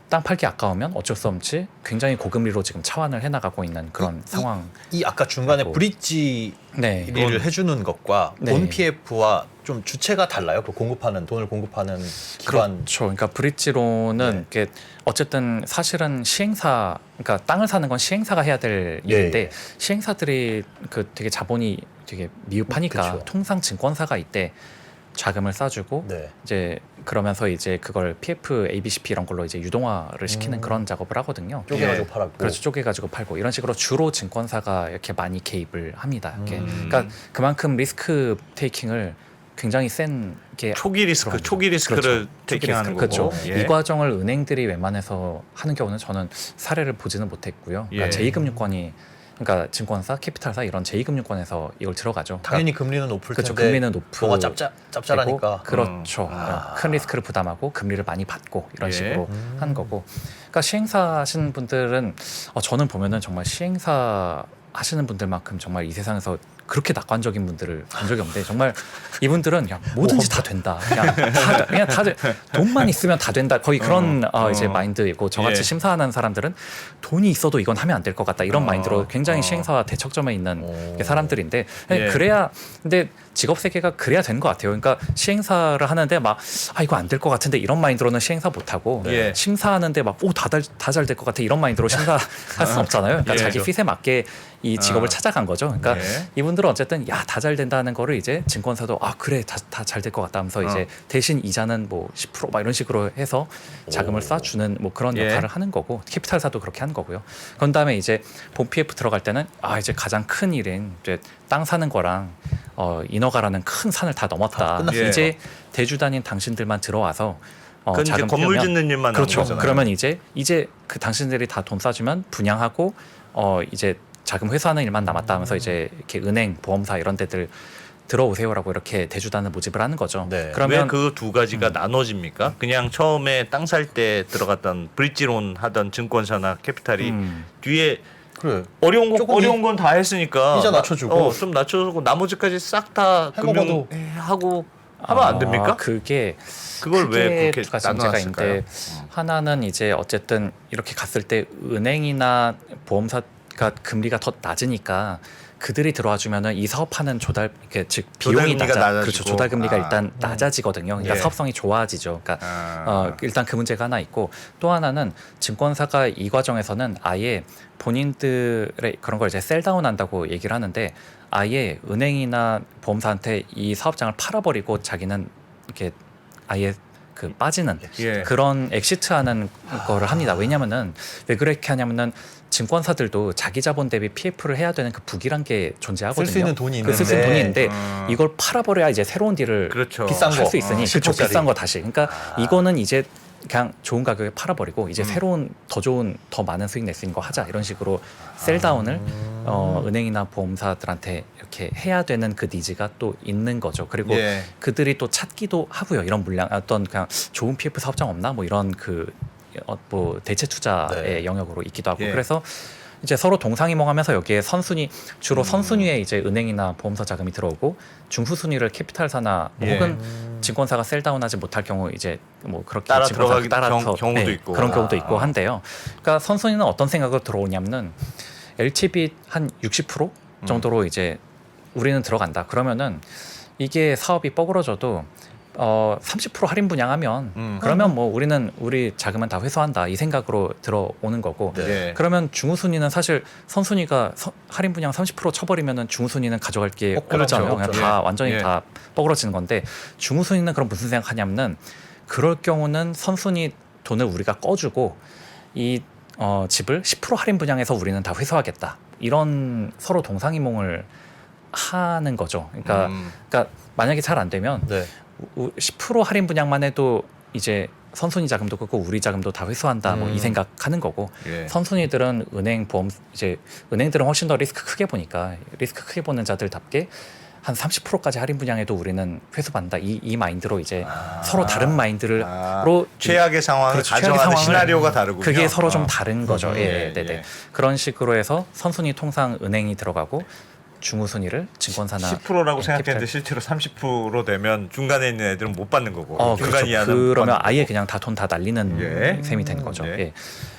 땅 팔기 아까우면 어쩔 수 없이 굉장히 고금리로 지금 차환을 해나가고 있는 그런 상황. 이 아까 중간에 그리고- 브릿지 네. 를 해주는 것과 네. 본 PF와 좀 주체가 달라요. 그 공급하는 돈을 공급하는 기관. 그렇죠. 그러니까 브릿지로는 네. 이게 어쨌든 사실은 시행사, 그러니까 땅을 사는 건 시행사가 해야 될 예, 일인데 예. 시행사들이 그 되게 자본이 되게 미흡하니까 그쵸. 통상 증권사가 이때 자금을 싸주고 네. 이제 그러면서 이제 그걸 PF, ABCP 이런 걸로 이제 유동화를 시키는 그런 작업을 하거든요. 쪼개가지고 팔았고. 그렇죠. 쪼개가지고 팔고 이런 식으로 주로 증권사가 이렇게 많이 개입을 합니다. 이렇게. 음. 그러니까 그만큼 리스크 테이킹을 굉장히 센 게 초기 리스크, 초기 리스크를 그렇죠. 테이킹하는 거고. 그렇죠. 예. 이 과정을 은행들이 웬만해서 하는 경우는 저는 사례를 보지는 못했고요. 그러니까 예. 제2금융권이 그러니까 증권사, 캐피탈사 이런 제2금융권에서 이걸 들어가죠. 당연히 금리는 높을 그렇죠. 텐데 금리는 높고 뭐가 짭짤하니까. 그렇죠. 아. 큰 리스크를 부담하고 금리를 많이 받고 이런 예. 식으로 한 거고. 그러니까 시행사 하시는 분들은 저는 보면은 정말 시행사 하시는 분들만큼 정말 이 세상에서 그렇게 낙관적인 분들을 본 적이 없는데 정말 이분들은 그냥 뭐든지 다 된다. 그냥 다들 돈만 있으면 다 된다. 거의 그런 이제 마인드이고 저같이 예. 심사하는 사람들은 돈이 있어도 이건 하면 안 될 것 같다. 이런 마인드로 굉장히 어. 시행사와 대척점에 있는 오. 사람들인데 예. 그래야 근데 직업 세계가 그래야 되는 것 같아요. 그러니까 시행사를 하는데 막 이거 안 될 것 같은데 이런 마인드로는 시행사 못 하고 네. 심사하는데 막 다 잘 될 것 같아 이런 마인드로 심사할 수는 없잖아요. 그러니까 예. 자기 핏에 맞게 이 직업을 찾아간 거죠. 그러니까 예. 이분들은 어쨌든 야 다 잘 된다는 거를 이제 증권사도 그래 다 잘 될 것 같다 하면서 이제 대신 이자는 뭐 10%막 이런 식으로 해서 자금을 쏴주는 뭐 그런 예. 역할을 하는 거고 캐피탈사도 그렇게 하는 거고요. 그런 다음에 이제 본 PF 들어갈 때는 이제 가장 큰 일인 이제 땅 사는 거랑 인허가라는 큰 산을 다 넘었다. 끝났어요. 이제 대주단인 당신들만 들어와서 그건 이제 자금 건물 펴면 짓는 일만 그렇죠. 남은 거잖아요. 그러면 이제 그 당신들이 다 돈 쏴주면 분양하고 이제 자금 회수하는 일만 남았다 하면서 이제 이렇게 은행, 보험사 이런 데들 들어오세요라고 이렇게 대주단을 모집을 하는 거죠. 네. 그러면 왜 그 두 가지가 나눠집니까? 그냥 처음에 땅 살 때 들어갔던 브릿지론 하던 증권사나 캐피탈이 뒤에 그래. 어려운 건 다 했으니까 이자 낮춰주고. 좀 낮춰주고 나머지까지 싹 다 해먹어도. 금융하고 하면 안 됩니까? 그게 그걸 왜 크게 그렇게 두 가지 문제가 나눠놨을까요? 있는데 하나는 이제 어쨌든 이렇게 갔을 때 은행이나 보험사가 금리가 더 낮으니까 그들이 들어와 주면은 이 사업하는 즉 비용이 조달금리가 낮아지고. 그렇죠. 조달 금리가 일단 낮아지거든요. 그러니까 예. 사업성이 좋아지죠. 그러니까 일단 그 문제가 하나 있고 또 하나는 증권사가 이 과정에서는 아예 본인들의 그런 걸 이제 셀다운 한다고 얘기를 하는데 아예 은행이나 보험사한테 이 사업장을 팔아버리고 자기는 이렇게 아예 그 빠지는 예. 그런 엑시트하는 거를 합니다. 왜냐면은 왜 그렇게 하냐면은 증권사들도 자기 자본 대비 PF를 해야 되는 그 북이란 게 존재하거든요. 쓸 수 있는 돈이 쓸 수 있는 있는데. 돈이 있는데 이걸 팔아버려야 이제 새로운 딜을 그렇죠. 비싼 할 거. 수 있으니 10% 그쪽 짜리. 비싼 거 다시. 그러니까 이거는 이제 그냥 좋은 가격에 팔아버리고 이제 새로운 더 좋은 더 많은 수익 낼 수 있는 거 하자 이런 식으로 셀다운을 은행이나 보험사들한테 이렇게 해야 되는 그 니즈가 또 있는 거죠. 그리고 예. 그들이 또 찾기도 하고요. 이런 물량 어떤 그냥 좋은 PF 사업장 없나 뭐 이런 뭐 대체 투자의 네. 영역으로 있기도 하고 예. 그래서 이제 서로 동상이몽하면서 여기에 주로 선순위에 이제 은행이나 보험사 자금이 들어오고 중후순위를 캐피탈사나 뭐 예. 혹은 증권사가 셀다운하지 못할 경우 이제 뭐 그렇게 따라 증권사가 들어가기 따라서 경우도 있고. 그런 경우도 있고 한데요. 그러니까 선순위는 어떤 생각으로 들어오냐면은 LTV 한 60% 정도로 이제 우리는 들어간다. 그러면은 이게 사업이 뻐그러져도 30% 할인 분양하면 그러면 뭐 우리 자금은 다 회수한다 이 생각으로 들어오는 거고 네. 그러면 중후순위는 사실 선순위가 할인 분양 30% 쳐버리면은 중후순위는 가져갈 게 없잖아요. 그냥 없죠. 다 예. 완전히 예. 다 뻐그러지는 건데 중후순위는 그럼 무슨 생각하냐면은 그럴 경우는 선순위 돈을 우리가 꺼주고 이 집을 10% 할인 분양해서 우리는 다 회수하겠다 이런 서로 동상이몽을 하는 거죠. 그러니까 만약에 잘 안 되면 네. 10% 할인 분양만 해도 이제 선순위 자금도 그렇고 우리 자금도 다 회수한다 뭐 이 생각하는 거고 예. 선순위들은 은행 보험 이제 은행들은 훨씬 더 리스크 크게 보니까 리스크 크게 보는 자들답게 한 30%까지 할인 분양해도 우리는 회수받는다. 이 마인드로 이제 서로 다른 마인드로 최악의 상황을 그렇죠. 가정하는 최악의 상황을 시나리오가 다르군요. 그게 서로 좀 다른 거죠. 예, 네네. 예. 그런 식으로 해서 선순위 통상 은행이 들어가고 중후순위를 증권사나 10%라고 생각했는데 캐피탈. 실제로 30% 되면 중간에 있는 애들은 못 받는 거고 중간 그렇죠. 이하는 못 그러면 받는 아예 거고. 그냥 다 돈 다 날리는 예. 셈이 되는 거죠. 예. 예.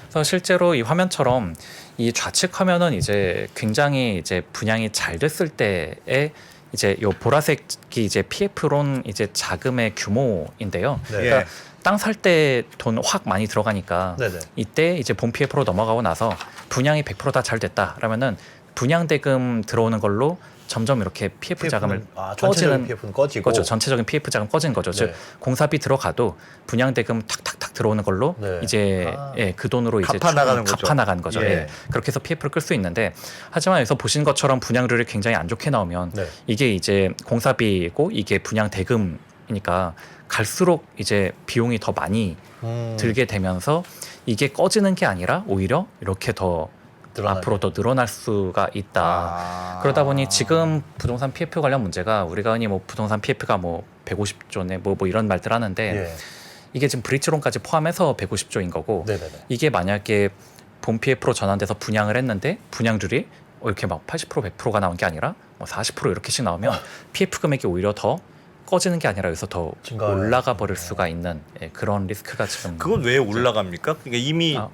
그래서 실제로 이 화면처럼 이 좌측 화면은 이제 굉장히 이제 분양이 잘 됐을 때에 이제 요 보라색이 이제 PF론 이제 자금의 규모인데요. 네. 예. 그러니까 땅 살 때 돈 확 많이 들어가니까 네네. 이때 이제 본 PF로 넘어가고 나서 분양이 100% 다 잘 됐다라면은 분양 대금 들어오는 걸로 점점 이렇게 PF 자금을 전체적인 꺼지는 PF는 꺼지고 거죠. 전체적인 PF 자금 꺼진 거죠. 즉 네. 공사비 들어가도 분양 대금 탁탁탁 들어오는 걸로 네. 이제 예, 그 돈으로 이제 갚아 나가는 거죠. 갚아 나가는 거죠. 예. 예. 그렇게 해서 PF를 끌 수 있는데 하지만 여기서 보신 것처럼 분양률이 굉장히 안 좋게 나오면 네. 이게 이제 공사비고 이게 분양 대금이니까 갈수록 이제 비용이 더 많이 들게 되면서 이게 꺼지는 게 아니라 오히려 이렇게 더 늘어나게. 앞으로 더 늘어날 수가 있다. 아. 그러다 보니 지금 부동산 PF 관련 문제가 우리가 흔히 뭐 부동산 PF가 뭐 150조네 뭐 이런 말들 하는데 예. 이게 지금 브릿지론까지 포함해서 150조인 거고 네네네. 이게 만약에 본 PF로 전환돼서 분양을 했는데 분양률이 이렇게 막 80% 100%가 나온 게 아니라 뭐 40% 이렇게씩 나오면 PF 금액이 오히려 더 꺼지는 게 아니라 여기서 더 증가해요. 올라가 버릴 수가 있는 예, 그런 리스크가 지금 그건 왜 올라갑니까? 그러니까 이미 아.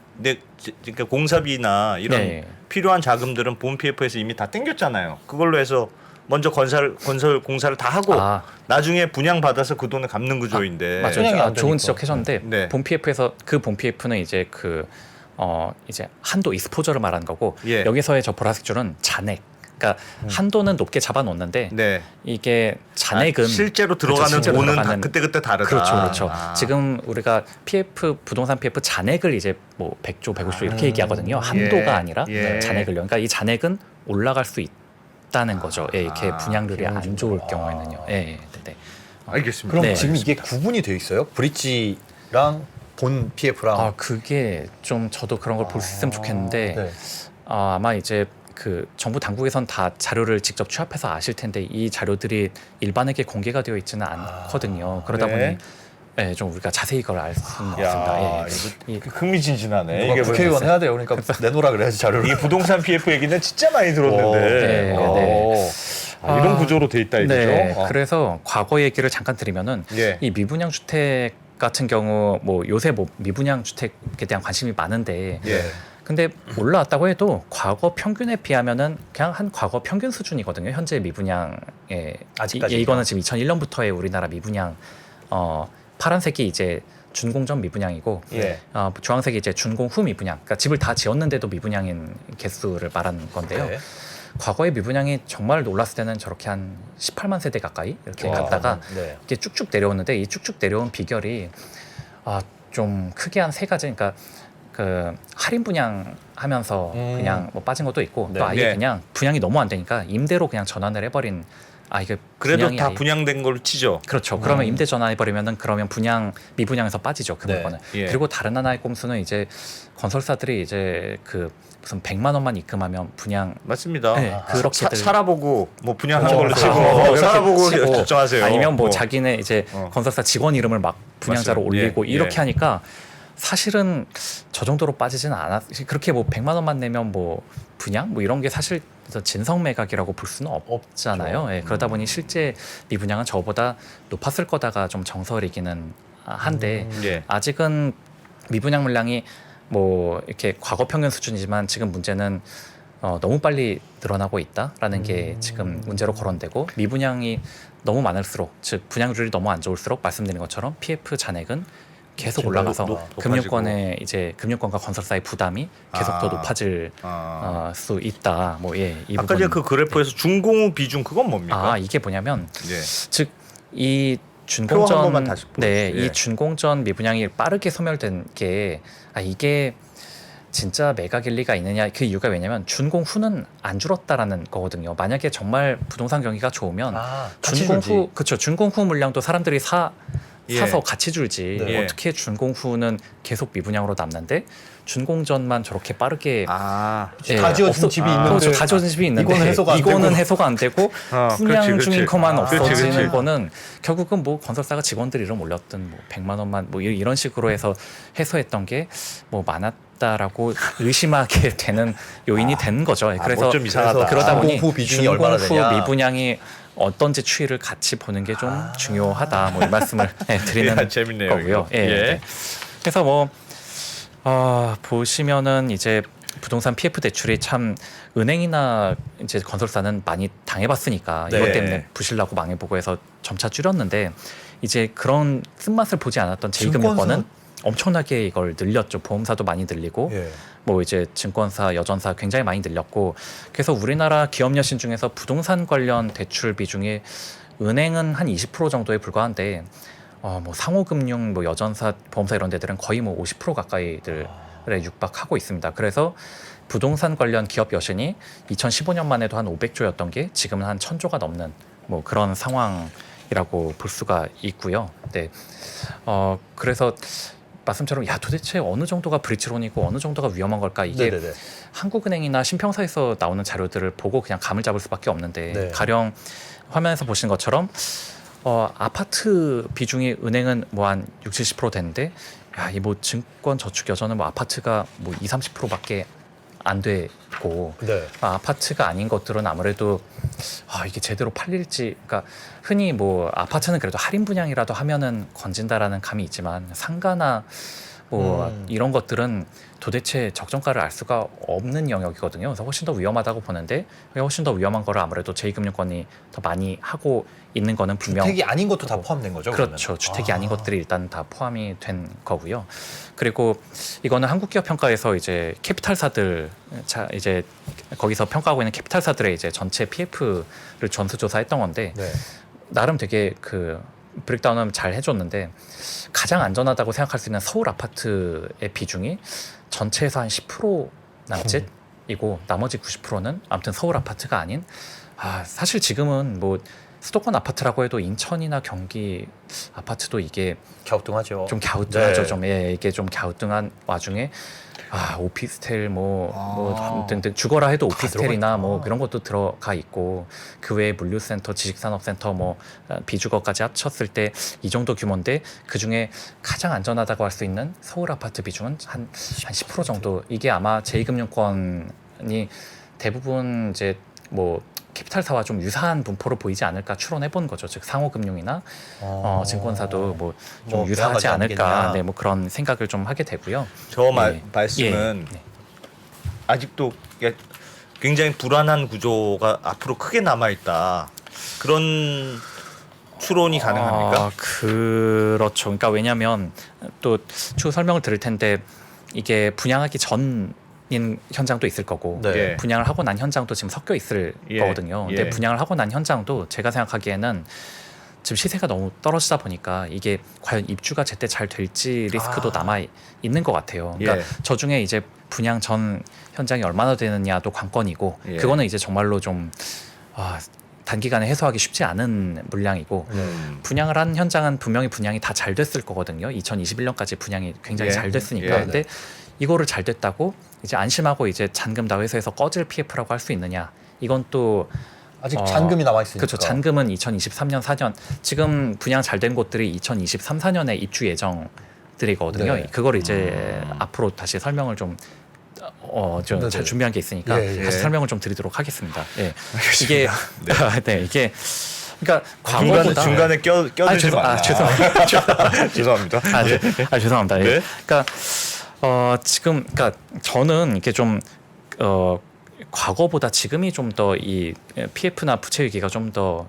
그러니까 공사비나 이런 네. 필요한 자금들은 본 PF에서 이미 다 땡겼잖아요. 그걸로 해서 먼저 건설 공사를 다 하고 아. 나중에 분양 받아서 그 돈을 갚는 구조인데. 맞아요. 분양이 안 좋은 되니까. 지적하셨는데 네. 본 PF에서 그 본 PF는 이제 그 이제 한도 익스포저를 말하는 거고 예. 여기서의 저 보라색 줄은 잔액. 그러니까 한도는 높게 잡아놓는데 네. 이게 잔액은 실제로 들어가는 그렇죠. 실제로 돈은 다 들어가는 그때 다르다. 그렇죠, 그렇죠. 아. 지금 우리가 PF 부동산 PF 잔액을 이제 뭐 100조, 150조 이렇게 얘기하거든요. 한도가 예. 아니라 예. 잔액을요. 그러니까 이 잔액은 올라갈 수 있다는 거죠. 예, 이렇게 아, 분양률이 안 그런 좋을 거. 경우에는요. 예, 네, 네. 알겠습니다. 그럼 네, 지금 이게 구분이 돼 있어요? 브릿지랑 본 PF랑. 아 그게 좀 저도 그런 걸 볼 수 있으면 좋겠는데 네. 아마 이제 그 정부 당국에선 다 자료를 직접 취합해서 아실 텐데 이 자료들이 일반에게 공개가 되어 있지는 않거든요. 그러다 네. 보니 예, 좀 우리가 자세히 이걸 알 수는 야, 없습니다. 예. 이- 이거 흥미진진하네. 누가 이게 국회의원 해야 돼요. 그러니까 내놓으라 그래야지 자료를. 이 부동산 PF 얘기는 진짜 많이 들었는데 네, 네. 이런 아, 구조로 돼 있다 이거죠. 네, 어. 그래서 과거 얘기를 잠깐 드리면은 예. 이 미분양 주택 같은 경우 뭐 요새 뭐 미분양 주택에 대한 관심이 많은데 예. 근데 올라왔다고 해도 과거 평균에 비하면은 그냥 한 과거 평균 수준이거든요. 현재 미분양에 아직까지요? 이거는 지금 2001년부터의 우리나라 미분양 파란색이 이제 준공 전 미분양이고 예. 주황색이 이제 준공 후 미분양. 그러니까 집을 다 지었는데도 미분양인 개수를 말하는 건데요. 네. 과거의 미분양이 정말 놀랐을 때는 저렇게 한 18만 세대 가까이 이렇게 와. 갔다가 네. 이게 쭉쭉 내려오는데 이 쭉쭉 내려온 비결이 좀 크게 한 세 가지. 그러니까 그 할인 분양하면서 그냥 뭐 빠진 것도 있고 네. 또 아예 네. 그냥 분양이 너무 안 되니까 임대로 그냥 전환을 해버린. 이게 그래도 분양이 다 아예- 분양된 걸로 치죠. 그렇죠. 그러면 임대 전환해버리면은 그러면 미분양에서 빠지죠. 그 네. 물건은. 예. 그리고 다른 하나의 꼼수는 이제 건설사들이 이제 그 무슨 100만 원만 입금하면 분양 맞습니다. 네, 그렇게들 살아보고 뭐 분양하는 어, 걸로 치고 그렇게 살아보고 치고 결정하세요. 아니면 뭐 어. 자기네 이제 어. 건설사 직원 이름을 막 분양자로 맞아요. 올리고 예, 이렇게 예. 하니까 사실은 저 정도로 빠지지는 않았. 그렇게 뭐 100만 원만 내면 뭐 분양 뭐 이런 게 사실 진성 매각이라고 볼 수는 없잖아요. 예, 그러다 보니 실제 미분양은 저보다 높았을 거다가 좀 정설이기는 한데 예. 아직은 미분양 물량이 뭐 이렇게 과거 평균 수준이지만 지금 문제는 너무 빨리 늘어나고 있다라는 게 지금 문제로 거론되고 미분양이 너무 많을수록 즉 분양률이 너무 안 좋을수록 말씀드린 것처럼 PF 잔액은 계속 지금 올라가서 높아지고. 금융권의 이제 금융권과 건설사의 부담이 계속 더 높아질 수 있다. 뭐 예, 이 아까 제가 부분. 그 그래프에서 중공후 비중 그건 뭡니까? 이게 뭐냐면 예. 즉 이 표 한 번만 다시 네, 보여주세요. 예. 이 준공전 미분양이 빠르게 소멸된 게 이게 진짜 매각 일리가 있느냐 그 이유가 왜냐면 준공 후는 안 줄었다라는 거거든요. 만약에 정말 부동산 경기가 좋으면 준공 후 그렇죠. 준공 후 물량도 사람들이 사서 예. 같이 줄지 네. 어떻게 준공 후는 계속 미분양으로 남는데 준공전만 저렇게 빠르게 아, 다 지어진 집이 있는데 그렇죠. 다 지어진 집이 있는데 이거는 해소가 안 되고. 분양 그렇지. 중인 것만 그렇지, 없어지는 그렇지. 거는 결국은 뭐 건설사가 직원들 이름 올렸든 뭐 100만 원만 뭐 이런 식으로 해서 해소했던 게 뭐 많았다라고 의심하게 되는 요인이 된 거죠. 그래서 뭐좀 이상하다. 그러다 보니 준공후 비중이 얼마나 준공후 되냐. 미분양이 어떤지 추이를 같이 보는 게 좀 중요하다. 뭐 이 말씀을 드리는 야, 재밌네요, 거고요. 이거. 예. 그래서 뭐 보시면은 이제 부동산 PF 대출이 참 은행이나 이제 건설사는 많이 당해봤으니까 네. 이것 때문에 부실나고 망해보고 해서 점차 줄였는데 이제 그런 쓴맛을 보지 않았던 제2금융권은 엄청나게 이걸 늘렸죠. 보험사도 많이 늘리고 예. 뭐 이제 증권사, 여전사 굉장히 많이 늘렸고 그래서 우리나라 기업 여신 중에서 부동산 관련 대출 비중이 은행은 한 20% 정도에 불과한데 뭐 상호금융, 뭐 여전사, 보험사 이런 데들은 거의 뭐 50% 가까이들에 육박하고 있습니다. 그래서 부동산 관련 기업 여신이 2015년만 해도 한 500조였던 게 지금은 한 1000조가 넘는 뭐 그런 상황이라고 볼 수가 있고요. 네. 그래서 말씀처럼 도대체 어느 정도가 브릿지론이고 어느 정도가 위험한 걸까 이게 네네네. 한국은행이나 신평사에서 나오는 자료들을 보고 그냥 감을 잡을 수밖에 없는데 네. 가령 화면에서 보시는 것처럼 아파트 비중이 은행은 뭐 한 60-70% 되는데 이 뭐 증권 저축 여전은 뭐 아파트가 뭐 20-30%밖에 안 되고 네. 아파트가 아닌 것들은 아무래도 이게 제대로 팔릴지 그러니까 흔히 뭐 아파트는 그래도 할인 분양이라도 하면은 건진다라는 감이 있지만 상가나 뭐 이런 것들은 도대체 적정가를 알 수가 없는 영역이거든요. 그래서 훨씬 더 위험하다고 보는데 훨씬 더 위험한 거를 아무래도 제2금융권이 더 많이 하고 있는 거는 분명 주택이 아닌 것도 다 포함된 거죠? 그렇죠. 그러면? 주택이 아닌 것들이 일단 다 포함이 된 거고요. 그리고 이거는 한국기업평가에서 이제 캐피탈사들 이제 거기서 평가하고 있는 캐피탈사들의 이제 전체 PF를 전수조사했던 건데 네. 나름 되게 그 브레이크다운을 잘 해줬는데 가장 안전하다고 생각할 수 있는 서울 아파트의 비중이 전체에서 한 10% 남짓이고 나머지 90%는 아무튼 서울 아파트가 아닌 사실 지금은 뭐 수도권 아파트라고 해도 인천이나 경기 아파트도 이게 갸우뚱하죠. 좀 갸우뚱하죠. 네. 좀 이게 좀 갸우뚱한 와중에 오피스텔 뭐 등등 죽어라 해도 오피스텔이나 뭐 그런 것도 들어가 있고 그 외에 물류센터, 지식산업센터 뭐 비주거까지 합쳤을 때 이 정도 규모인데 그 중에 가장 안전하다고 할 수 있는 서울 아파트 비중은 한 10% 정도. 이게 아마 제2금융권이 대부분 이제 뭐 캐피탈사와 좀 유사한 분포로 보이지 않을까 추론해 본 거죠. 즉 상호금융이나 증권사도 뭐 좀 유사하지 않을까, 네, 뭐 그런 생각을 좀 하게 되고요. 저 네. 말씀은 네. 아직도 굉장히 불안한 구조가 앞으로 크게 남아 있다. 그런 추론이 가능합니까? 그렇죠. 그러니까 왜냐하면 또 추후 설명을 드릴 텐데 이게 분양하기 전인 현장도 있을 거고 네. 예. 분양을 하고 난 현장도 지금 섞여 있을 거거든요. 근데 예. 분양을 하고 난 현장도 제가 생각하기에는 지금 시세가 너무 떨어지다 보니까 이게 과연 입주가 제때 잘 될지 리스크도 남아 있는 것 같아요. 그러니까 예. 저 중에 이제 분양 전 현장이 얼마나 되느냐도 관건이고 예. 그거는 이제 정말로 좀 단기간에 해소하기 쉽지 않은 물량이고 분양을 한 현장은 분명히 분양이 다 잘 됐을 거거든요. 2021년까지 분양이 굉장히 예. 잘 됐으니까. 예. 근데 이거를 잘 됐다고 이제 안심하고 이제 잔금 다 회수해서 꺼질 PF라고 할 수 있느냐? 이건 또 아직 잔금이 남아 있으니까. 그렇죠. 잔금은 2023년 4년 지금 분양 잘 된 곳들이 2023, 4년에 입주 예정들이거든요. 네. 그걸 이제 앞으로 다시 설명을 좀 네네. 잘 준비한 게 있으니까 예, 예. 다시 설명을 좀 드리도록 하겠습니다. 예. 이게 이게 그러니까 중간에 껴들지 마. 죄송합니다. 죄송합니다. 죄송합니다. 예. 네. 그러니까 지금 그러니까 저는 이게 좀 과거보다 지금이 좀 더 이 PF나 부채 위기가 좀 더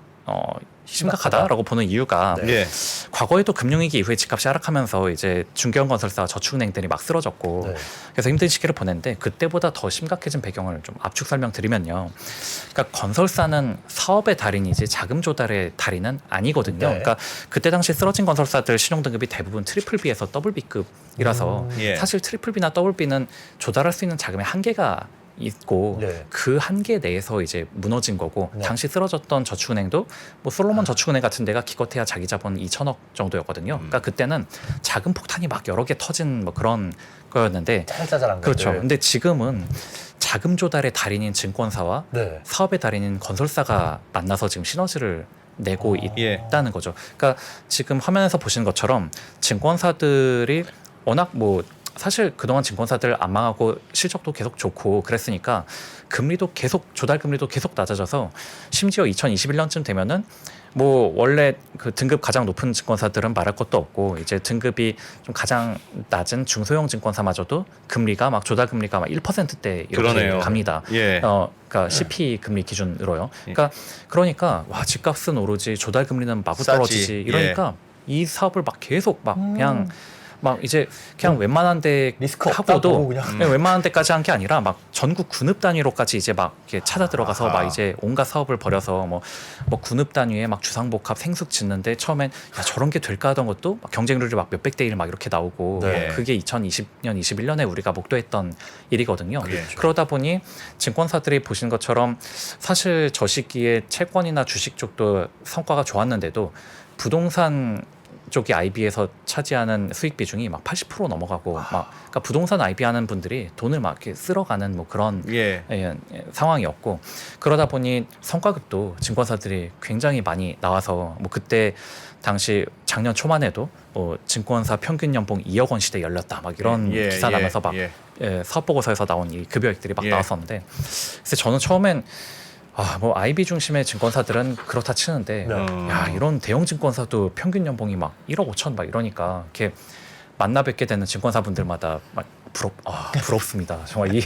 심각하다라고 보는 이유가 예. 과거에도 금융위기 이후에 집값이 하락하면서 이제 중개형 건설사, 저축은행들이 막 쓰러졌고 네. 그래서 힘든 시기를 보냈는데 그때보다 더 심각해진 배경을 좀 압축 설명드리면요. 그러니까 건설사는 사업의 달인이지 자금 조달의 달인은 아니거든요. 네. 그러니까 그때 당시 쓰러진 건설사들 신용 등급이 대부분 트리플 B에서 더블 B급이라서 예. 사실 트리플 B나 더블 B는 조달할 수 있는 자금의 한계가 있고 네. 그 한계 내에서 이제 무너진 거고 네. 당시 쓰러졌던 저축은행도 뭐 솔로몬 저축은행 같은 데가 기껏해야 자기 자본 2천억 정도였거든요. 그러니까 그때는 작은 폭탄이 막 여러 개 터진 뭐 그런 거였는데 짜잘짜잘한 그렇죠. 것들. 근데 지금은 자금 조달의 달인인 증권사와 네. 사업의 달인인 건설사가 만나서 지금 시너지를 내고 예. 있다는 거죠. 그러니까 지금 화면에서 보시는 것처럼 증권사들이 워낙 뭐 사실 그동안 증권사들 안 망하고 실적도 계속 좋고 그랬으니까 금리도 계속 조달 금리도 계속 낮아져서 심지어 2021년쯤 되면은 뭐 원래 그 등급 가장 높은 증권사들은 말할 것도 없고 이제 등급이 좀 가장 낮은 중소형 증권사마저도 금리가 막 조달 금리가 막 1%대 이렇게 그러네요. 갑니다. 예. 그러니까 CP 금리 기준으로요. 그러니까 와 집값은 오르지 조달 금리는 마구 싸지. 떨어지지 이러니까 이 사업을 막 계속 막 그냥 막 이제 그냥 웬만한 데 리스크 하고도 없다고 그냥. 그냥 웬만한 데까지 한 게 아니라 막 전국 군읍 단위로까지 이제 막 이렇게 찾아 들어가서 막 이제 온갖 사업을 벌여서 뭐 군읍 단위에 막 주상복합 생숙 짓는데 처음엔 야 저런 게 될까 하던 것도 막 경쟁률이 막 몇백 대 1 막 이렇게 나오고 네. 그게 2020년 21년에 우리가 목도했던 일이거든요. 그렇죠. 그러다 보니 증권사들이 보신 것처럼 사실 저 시기에 채권이나 주식 쪽도 성과가 좋았는데도 부동산 쪽이 IB에서 차지하는 수익 비중이 막 80% 넘어가고 막 그러니까 부동산 IB 하는 분들이 돈을 막 이렇게 쓸어가는 뭐 그런 예. 상황이었고 그러다 보니 성과급도 증권사들이 굉장히 많이 나와서 뭐 그때 당시 작년 초만 해도 뭐 증권사 평균 연봉 2억 원 시대 열렸다 막 이런 예, 기사 예, 나면서 막 예. 사업 보고서에서 나온 이 급여액들이 막 예. 나왔었는데 그래서 저는 처음엔 뭐 IB 중심의 증권사들은 그렇다 치는데 네. 야 이런 대형 증권사도 평균 연봉이 막 1억 5천 막 이러니까 이렇게 만나 뵙게 되는 증권사분들마다 막 부럽습니다. 정말 이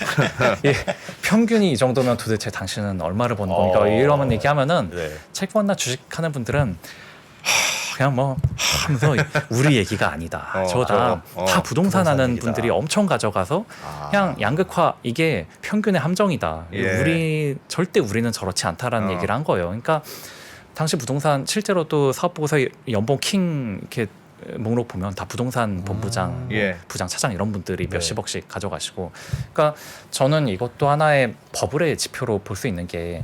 평균이 이 정도면 도대체 당신은 얼마를 버는 겁니까? 이러면 얘기하면은 네. 채권이나 주식하는 분들은 그냥 뭐 하면서 우리 얘기가 아니다. 저다 다 부동산 하는 얘기다. 분들이 엄청 가져가서 그냥 양극화 이게 평균의 함정이다. 예. 절대 우리는 저렇지 않다라는 얘기를 한 거예요. 그러니까 당시 부동산 실제로도 사업 보고서 연봉 킹 이렇게 목록 보면 다 부동산 본부장, 예. 부장, 차장 이런 분들이 네. 몇십억씩 가져가시고, 그러니까 저는 이것도 하나의 버블의 지표로 볼 수 있는 게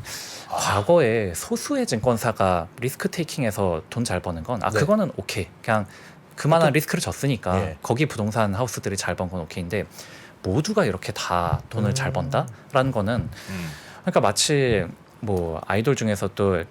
과거에 소수의 증권사가 리스크 테이킹에서 돈 잘 버는 건 네. 그거는 오케이, 그냥 그만한 리스크를 졌으니까 예. 거기 부동산 하우스들이 잘 번 건 오케이인데 모두가 이렇게 다 돈을 잘 번다라는 거는 그러니까 마치 뭐 아이돌 중에서도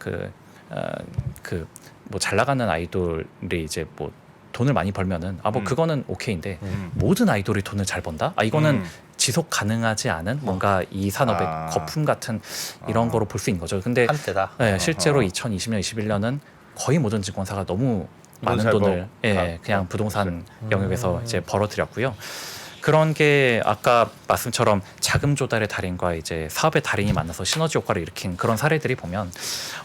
뭐 잘 나가는 아이돌이 이제 뭐 돈을 많이 벌면은 뭐 그거는 오케이인데 모든 아이돌이 돈을 잘 번다? 이거는 지속 가능하지 않은 뭔가 이 산업의 거품 같은 이런 거로 볼 수 있는 거죠. 근데 한때다. 네, 실제로 2020년, 21년은 거의 모든 증권사가 너무 많은 잘 돈을 그냥 부동산 영역에서 이제 벌어들였고요. 그런 게 아까 말씀처럼 자금 조달의 달인과 이제 사업의 달인이 만나서 시너지 효과를 일으킨 그런 사례들이 보면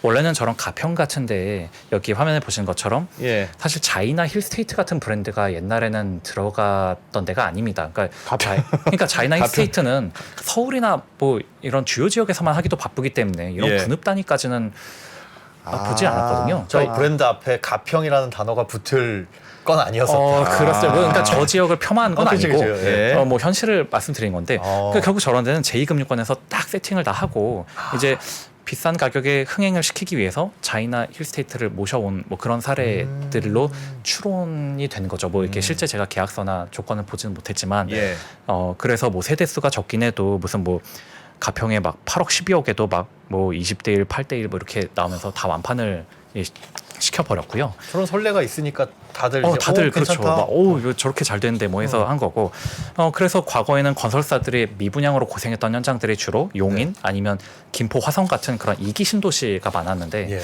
원래는 저런 가평 같은데 여기 화면에 보시는 것처럼 예. 사실 자이나 힐스테이트 같은 브랜드가 옛날에는 들어갔던 데가 아닙니다. 그러니까 자이나 힐스테이트는 서울이나 뭐 이런 주요 지역에서만 하기도 바쁘기 때문에 이런 예. 군읍 단위까지는 보지 않았거든요. 저 그러니까 브랜드 앞에 가평이라는 단어가 붙을 건 아니었었다. 그렇죠. 그러니까 저 지역을 폄하한 건 그치, 아니고 그치. 예. 뭐 현실을 말씀드린 건데 그러니까 결국 저런 데는 제2금융권에서 딱 세팅을 다 하고 이제 비싼 가격에 흥행을 시키기 위해서 자이나 힐스테이트를 모셔온 뭐 그런 사례들로 추론이 되는 거죠. 뭐 이렇게 실제 제가 계약서나 조건을 보지는 못했지만 예. 그래서 뭐 세대 수가 적긴 해도 무슨 뭐 가평에 막 8억 12억에도 막 뭐 20대 1, 8대 1 뭐 이렇게 나오면서 다 완판을 시켜버렸고요. 저런 선례가 있으니까 다들 이제 다들 그렇죠. 괜찮다. 막, 이거 저렇게 잘 되는데 뭐 해서 한 거고. 그래서 과거에는 건설사들이 미분양으로 고생했던 현장들이 주로 용인 아니면 김포 화성 같은 그런 이기 신도시가 많았는데 예.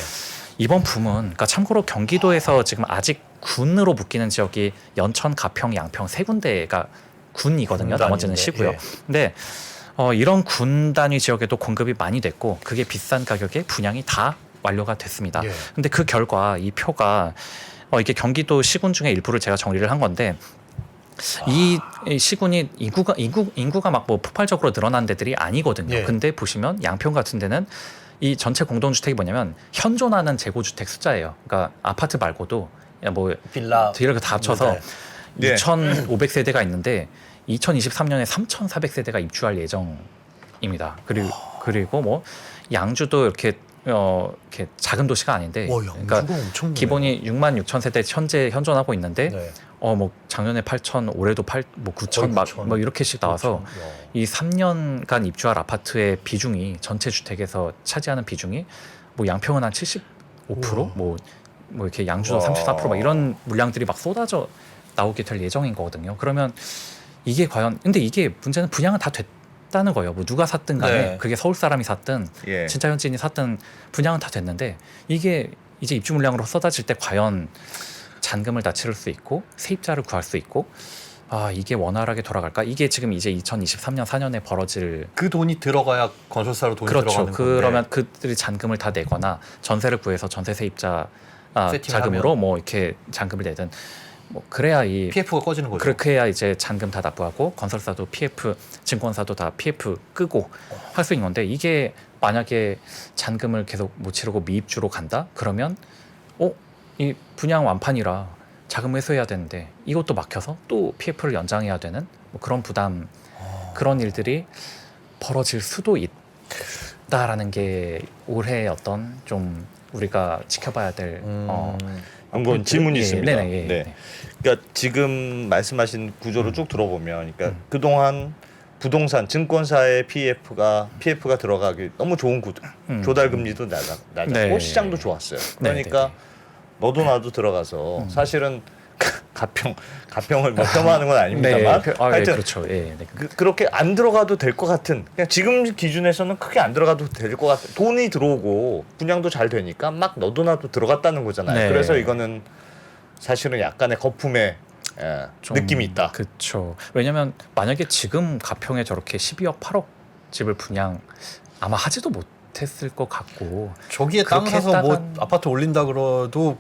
이번 붐은 그러니까 참고로 경기도에서 지금 아직 군으로 묶이는 지역이 연천, 가평, 양평 세 군데가 군이거든요. 나머지는 시고요. 예. 근데 이런 군 단위 지역에도 공급이 많이 됐고 그게 비싼 가격에 분양이 다 완료가 됐습니다. 예. 근데 그 결과 이 표가 이게 경기도 시군 중에 일부를 제가 정리를 한 건데 이 시군이 인구가 막 뭐 폭발적으로 늘어난 데들이 아니거든요. 예. 근데 보시면 양평 같은 데는 이 전체 공동주택이 뭐냐면 현존하는 재고주택 숫자예요. 그러니까 아파트 말고도 뭐 빌라 이렇게 다 합쳐서 네. 2,500세대가 있는데 2023년에 3,400세대가 입주할 예정이라고 입니다. 그리고 뭐 양주도 이렇게 작은 도시가 아닌데, 와, 그러니까 양주가 엄청 기본이 6만 6천 세대 현재 현존하고 있는데, 네. 뭐 작년에 8천, 올해도 9천 막 9천. 뭐 이렇게씩 나와서 그렇죠. 야. 이 3년간 입주할 아파트의 비중이 전체 주택에서 차지하는 비중이 뭐 양평은 한 75%, 우와. 뭐 이렇게 양주도 와. 34%막 이런 물량들이 막 쏟아져 나오게 될 예정인 거거든요. 그러면 이게 과연 근데 이게 문제는 분양은 다 됐다는 거예요. 뭐 누가 샀든 간에 네. 그게 서울 사람이 샀든 예. 진짜 현지인이 샀든 분양은 다 됐는데 이게 이제 입주 물량으로 쏟아질 때 과연 잔금을 다 치를 수 있고 세입자를 구할 수 있고 이게 원활하게 돌아갈까? 이게 지금 이제 2023년 4년에 벌어질 그 돈이 들어가야 건설사로 돈이 그렇죠. 들어가는 건데. 그러면 그들이 잔금을 다 내거나 전세를 구해서 전세 세입자 세팅을 자금으로 하면. 뭐 이렇게 잔금을 내든 뭐 그래야 이 PF가 꺼지는 거죠. 그렇게 해야 이제 잔금 다 납부하고 건설사도 PF, 증권사도 다 PF 끄고 할 수 있는 건데 이게 만약에 잔금을 계속 못 치르고 미입주로 간다? 그러면 이 분양 완판이라 자금 회수해야 되는데 이것도 막혀서 또 PF를 연장해야 되는 뭐 그런 부담 그런 일들이 벌어질 수도 있다라는 게 올해 어떤 좀 우리가 지켜봐야 될 한번 질문이 예, 있습니다. 네네, 예, 네. 네. 그러니까 지금 말씀하신 구조를 쭉 들어보면, 그러니까 그동안 부동산 증권사의 PF가 들어가기 너무 좋은 구조, 조달 금리도 낮았고 네. 시장도 좋았어요. 네, 그러니까 네, 너도 나도 들어가서 사실은 가평을 뭐 폄하하는 건 아닙니다만 네, 하여튼 그렇죠. 예, 네. 그렇게 안 들어가도 될 것 같은, 그냥 지금 기준에서는 크게 안 들어가도 될 것 같은, 돈이 들어오고 분양도 잘 되니까 막 너도 나도 들어갔다는 거잖아요. 네. 그래서 이거는 사실은 약간의 거품의 좀 느낌이 있다. 그렇죠. 왜냐하면 만약에 지금 가평에 저렇게 12억 8억 집을 분양 아마 하지도 못했을 것 같고 저기에 땅 그렇게 사서 뭐 했다간- 아파트 올린다 그래도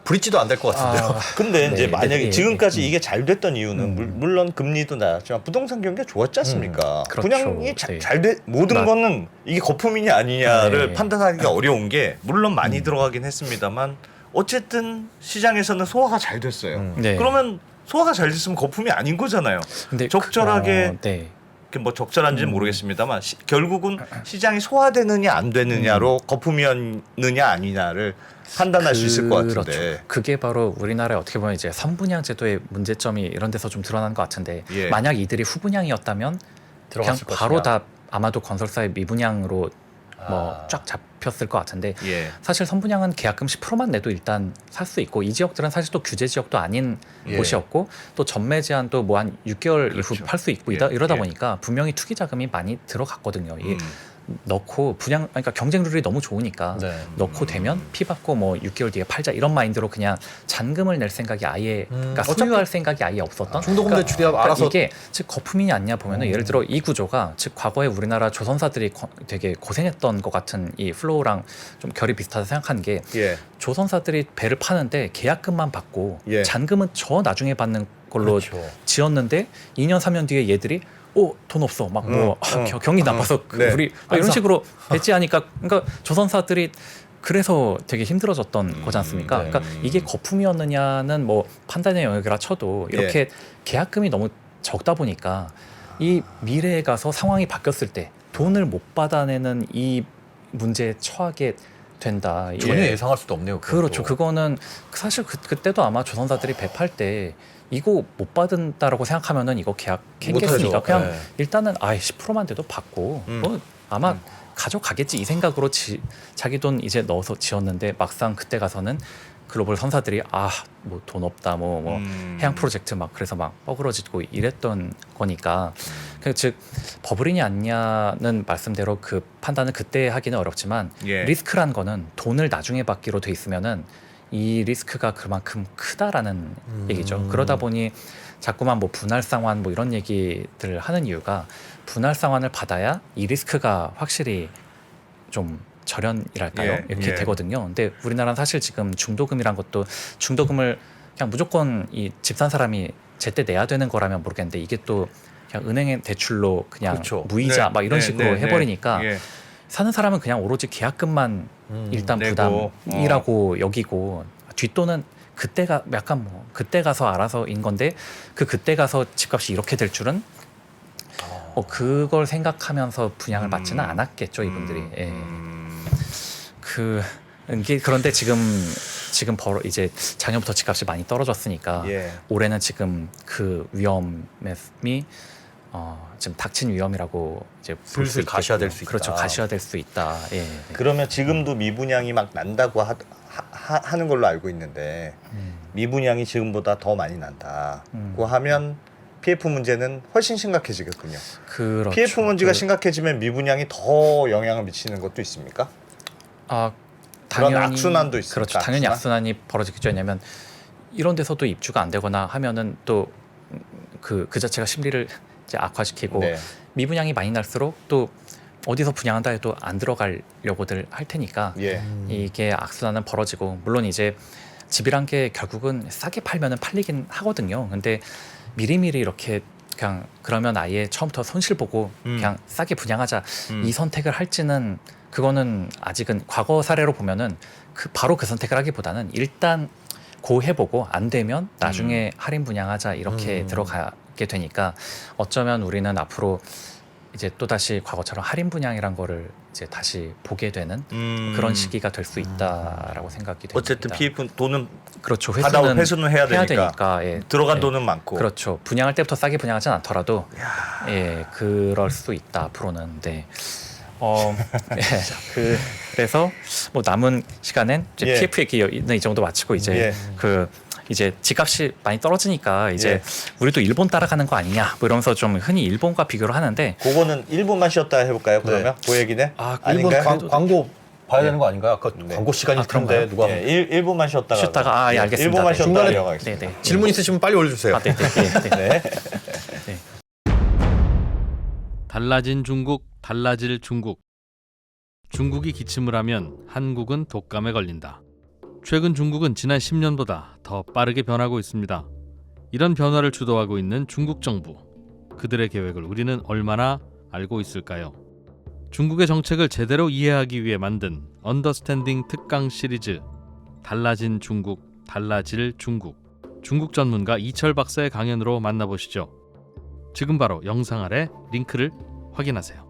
브릿지도 안 될 것 같은데요. 근데 네, 이제 만약에 네, 지금까지 네. 이게 잘 됐던 이유는 물론 금리도 낮았지만 부동산 경기가 좋았지 않습니까? 그렇죠. 분양이 네. 모든 맞- 거는 이게 거품이냐 아니냐를 네. 판단하기가 어려운 게, 물론 많이 들어가긴 했습니다만 어쨌든 시장에서는 소화가 잘 됐어요. 네. 그러면 소화가 잘 됐으면 거품이 아닌 거잖아요. 근데 적절하게 네. 뭐 적절한지는 모르겠습니다만 결국은 시장이 소화되느냐 안 되느냐로 거품이었느냐 아니냐를 판단할 수 있을 것 같은데. 그렇죠. 그게 바로 우리나라의 어떻게 보면 이제 선분양 제도의 문제점이 이런 데서 좀 드러난 것 같은데 예. 만약 이들이 후분양이었다면 그냥 들어갔을 바로 것이냐. 다 아마도 건설사의 미분양으로 뭐 아. 쫙 잡혔을 것 같은데 예. 사실 선분양은 계약금 10%만 내도 일단 살 수 있고 이 지역들은 사실 또 규제 지역도 아닌 예. 곳이었고 또 전매 제한도 뭐 한 6개월 이후 그렇죠. 팔 수 있고 예. 이러다 예. 보니까 분명히 투기 자금이 많이 들어갔거든요. 이 음. 넣고 분양 그러니까 경쟁 룰이 너무 좋으니까 네. 넣고 되면 피 받고 뭐 6개월 뒤에 팔자 이런 마인드로 그냥 잔금을 낼 생각이 아예 그러니까 소유할 생각이 아예 없었던 중도금 대출이 알아서 이게 즉 거품이냐 아니냐 보면은 예를 들어 이 구조가 즉 과거에 우리나라 조선사들이 되게 고생했던 것 같은 이 플로우랑 좀 결이 비슷하다 생각하는 게 예. 조선사들이 배를 파는데 계약금만 받고 예. 잔금은 저 나중에 받는 걸로 그렇죠. 지었는데 2년 3년 뒤에 얘들이 돈 없어 막 뭐 경기 나빠서 네. 우리 이런 식으로 배지하니까 그러니까 조선사들이 그래서 되게 힘들어졌던 거지 않습니까? 네. 그러니까 이게 거품이었느냐는 뭐 판단의 영역이라 쳐도 이렇게 계약금이 너무 적다 보니까 이 미래에 가서 상황이 바뀌었을 때 돈을 못 받아내는 이 문제에 처하게 된다. 전혀 예. 예상할 수도 없네요. 그것도. 그렇죠. 그거는 사실 그때도 아마 조선사들이 배팔 때 이거 못 받는다라고 생각하면은 이거 계약 했겠으니까 못하죠. 그냥 네. 일단은 10%만 돼도 받고 뭐 아마 가져가겠지 이 생각으로 자기 돈 이제 넣어서 지었는데 막상 그때 가서는 글로벌 선사들이 뭐 돈 없다 뭐 해양 프로젝트 막 그래서 막 뻐그러지고 이랬던 거니까 즉 버블이냐 아니냐는 말씀대로 그 판단은 그때 하기는 어렵지만 예. 리스크란 거는 돈을 나중에 받기로 돼 있으면은 이 리스크가 그만큼 크다라는 얘기죠. 그러다 보니 자꾸만 뭐 분할 상환 뭐 이런 얘기들을 하는 이유가 분할 상환을 받아야 이 리스크가 확실히 좀 절연이랄까요? 예, 이렇게 예. 되거든요. 근데 우리나라는 사실 지금 중도금이란 것도 중도금을 그냥 무조건 이 집 산 사람이 제때 내야 되는 거라면 모르겠는데 이게 또 그냥 은행의 대출로 그냥 그렇죠. 무이자 네, 막 이런 네, 식으로 네, 해버리니까 예. 사는 사람은 그냥 오로지 계약금만 일단 내고, 부담이라고 여기고 뒷돈은 그때가 약간 뭐 그때 가서 알아서인 건데 그때 가서 집값이 이렇게 될 줄은 뭐 그걸 생각하면서 분양을 받지는 않았겠죠 이분들이. 예. 그런데 지금 이제 작년부터 집값이 많이 떨어졌으니까 예. 올해는 지금 그 위험이 지금 닥친 위험이라고 이제 볼 수 슬슬 있겠고. 가시화될 수 있다. 그렇죠, 가시화될 수 있다. 예. 그러면 지금도 미분양이 막 난다고 하는 걸로 알고 있는데 미분양이 지금보다 더 많이 난다고 하면 PF 문제는 훨씬 심각해지겠군요. 그렇죠. PF 문제가 심각해지면 미분양이 더 영향을 미치는 것도 있습니까? 그런 악순환도 있습니까? 그렇죠. 당연히 악순환? 악순환이 벌어지겠죠. 왜냐하면 이런 데서도 입주가 안 되거나 하면은 또 그 자체가 심리를 이제 악화시키고 네. 미분양이 많이 날수록 또 어디서 분양한다 해도 안 들어가려고들 할 테니까 예. 이게 악순환은 벌어지고 물론 이제 집이란 게 결국은 싸게 팔면은 팔리긴 하거든요. 근데 미리미리 이렇게 그냥 그러면 아예 처음부터 손실 보고 그냥 싸게 분양하자 이 선택을 할지는 그거는 아직은 과거 사례로 보면은 바로 그 선택을 하기보다는 일단 고 해보고 안 되면 나중에 할인 분양하자 이렇게 들어가게 되니까 어쩌면 우리는 앞으로 이제 또 다시 과거처럼 할인 분양이란 거를 이제 다시 보게 되는 그런 시기가 될 수 있다라고 생각이 됩니다. 어쨌든 PF 돈은 그렇죠. 회수는 해야 되니까. 예. 들어간 예. 돈은 많고. 그렇죠. 분양할 때부터 싸게 분양하진 않더라도 예, 그럴 수 있다 앞으로는. 네. 예, 그래서 뭐 남은 시간엔 이제 예. PF 얘기는 이 정도 마치고 이제 예. 이제 집값이 많이 떨어지니까 이제 예. 우리도 일본 따라가는 거 아니냐 뭐 이러면서 좀 흔히 일본과 비교를 하는데 그거는 1분만 쉬었다 해볼까요? 그러면 그 얘기네. 일본 아닌가요? 광고 봐야 되는 거 아닌가요? 아까 네. 광고 시간이 그런가요? 있는데 누가 예, 1분만 쉬었다가 예, 알겠습니다. 1분만 네. 쉬었다가 중간에 이어가겠습니다. 네네. 질문 있으시면 빨리 올려주세요. 네, 네. 네. 달라진 중국, 달라질 중국. 중국이 기침을 하면 한국은 독감에 걸린다. 최근 중국은 지난 10년보다 더 빠르게 변하고 있습니다. 이런 변화를 주도하고 있는 중국 정부. 그들의 계획을 우리는 얼마나 알고 있을까요? 중국의 정책을 제대로 이해하기 위해 만든 언더스탠딩 특강 시리즈 달라진 중국, 달라질 중국. 중국 전문가 이철 박사의 강연으로 만나보시죠. 지금 바로 영상 아래 링크를 확인하세요.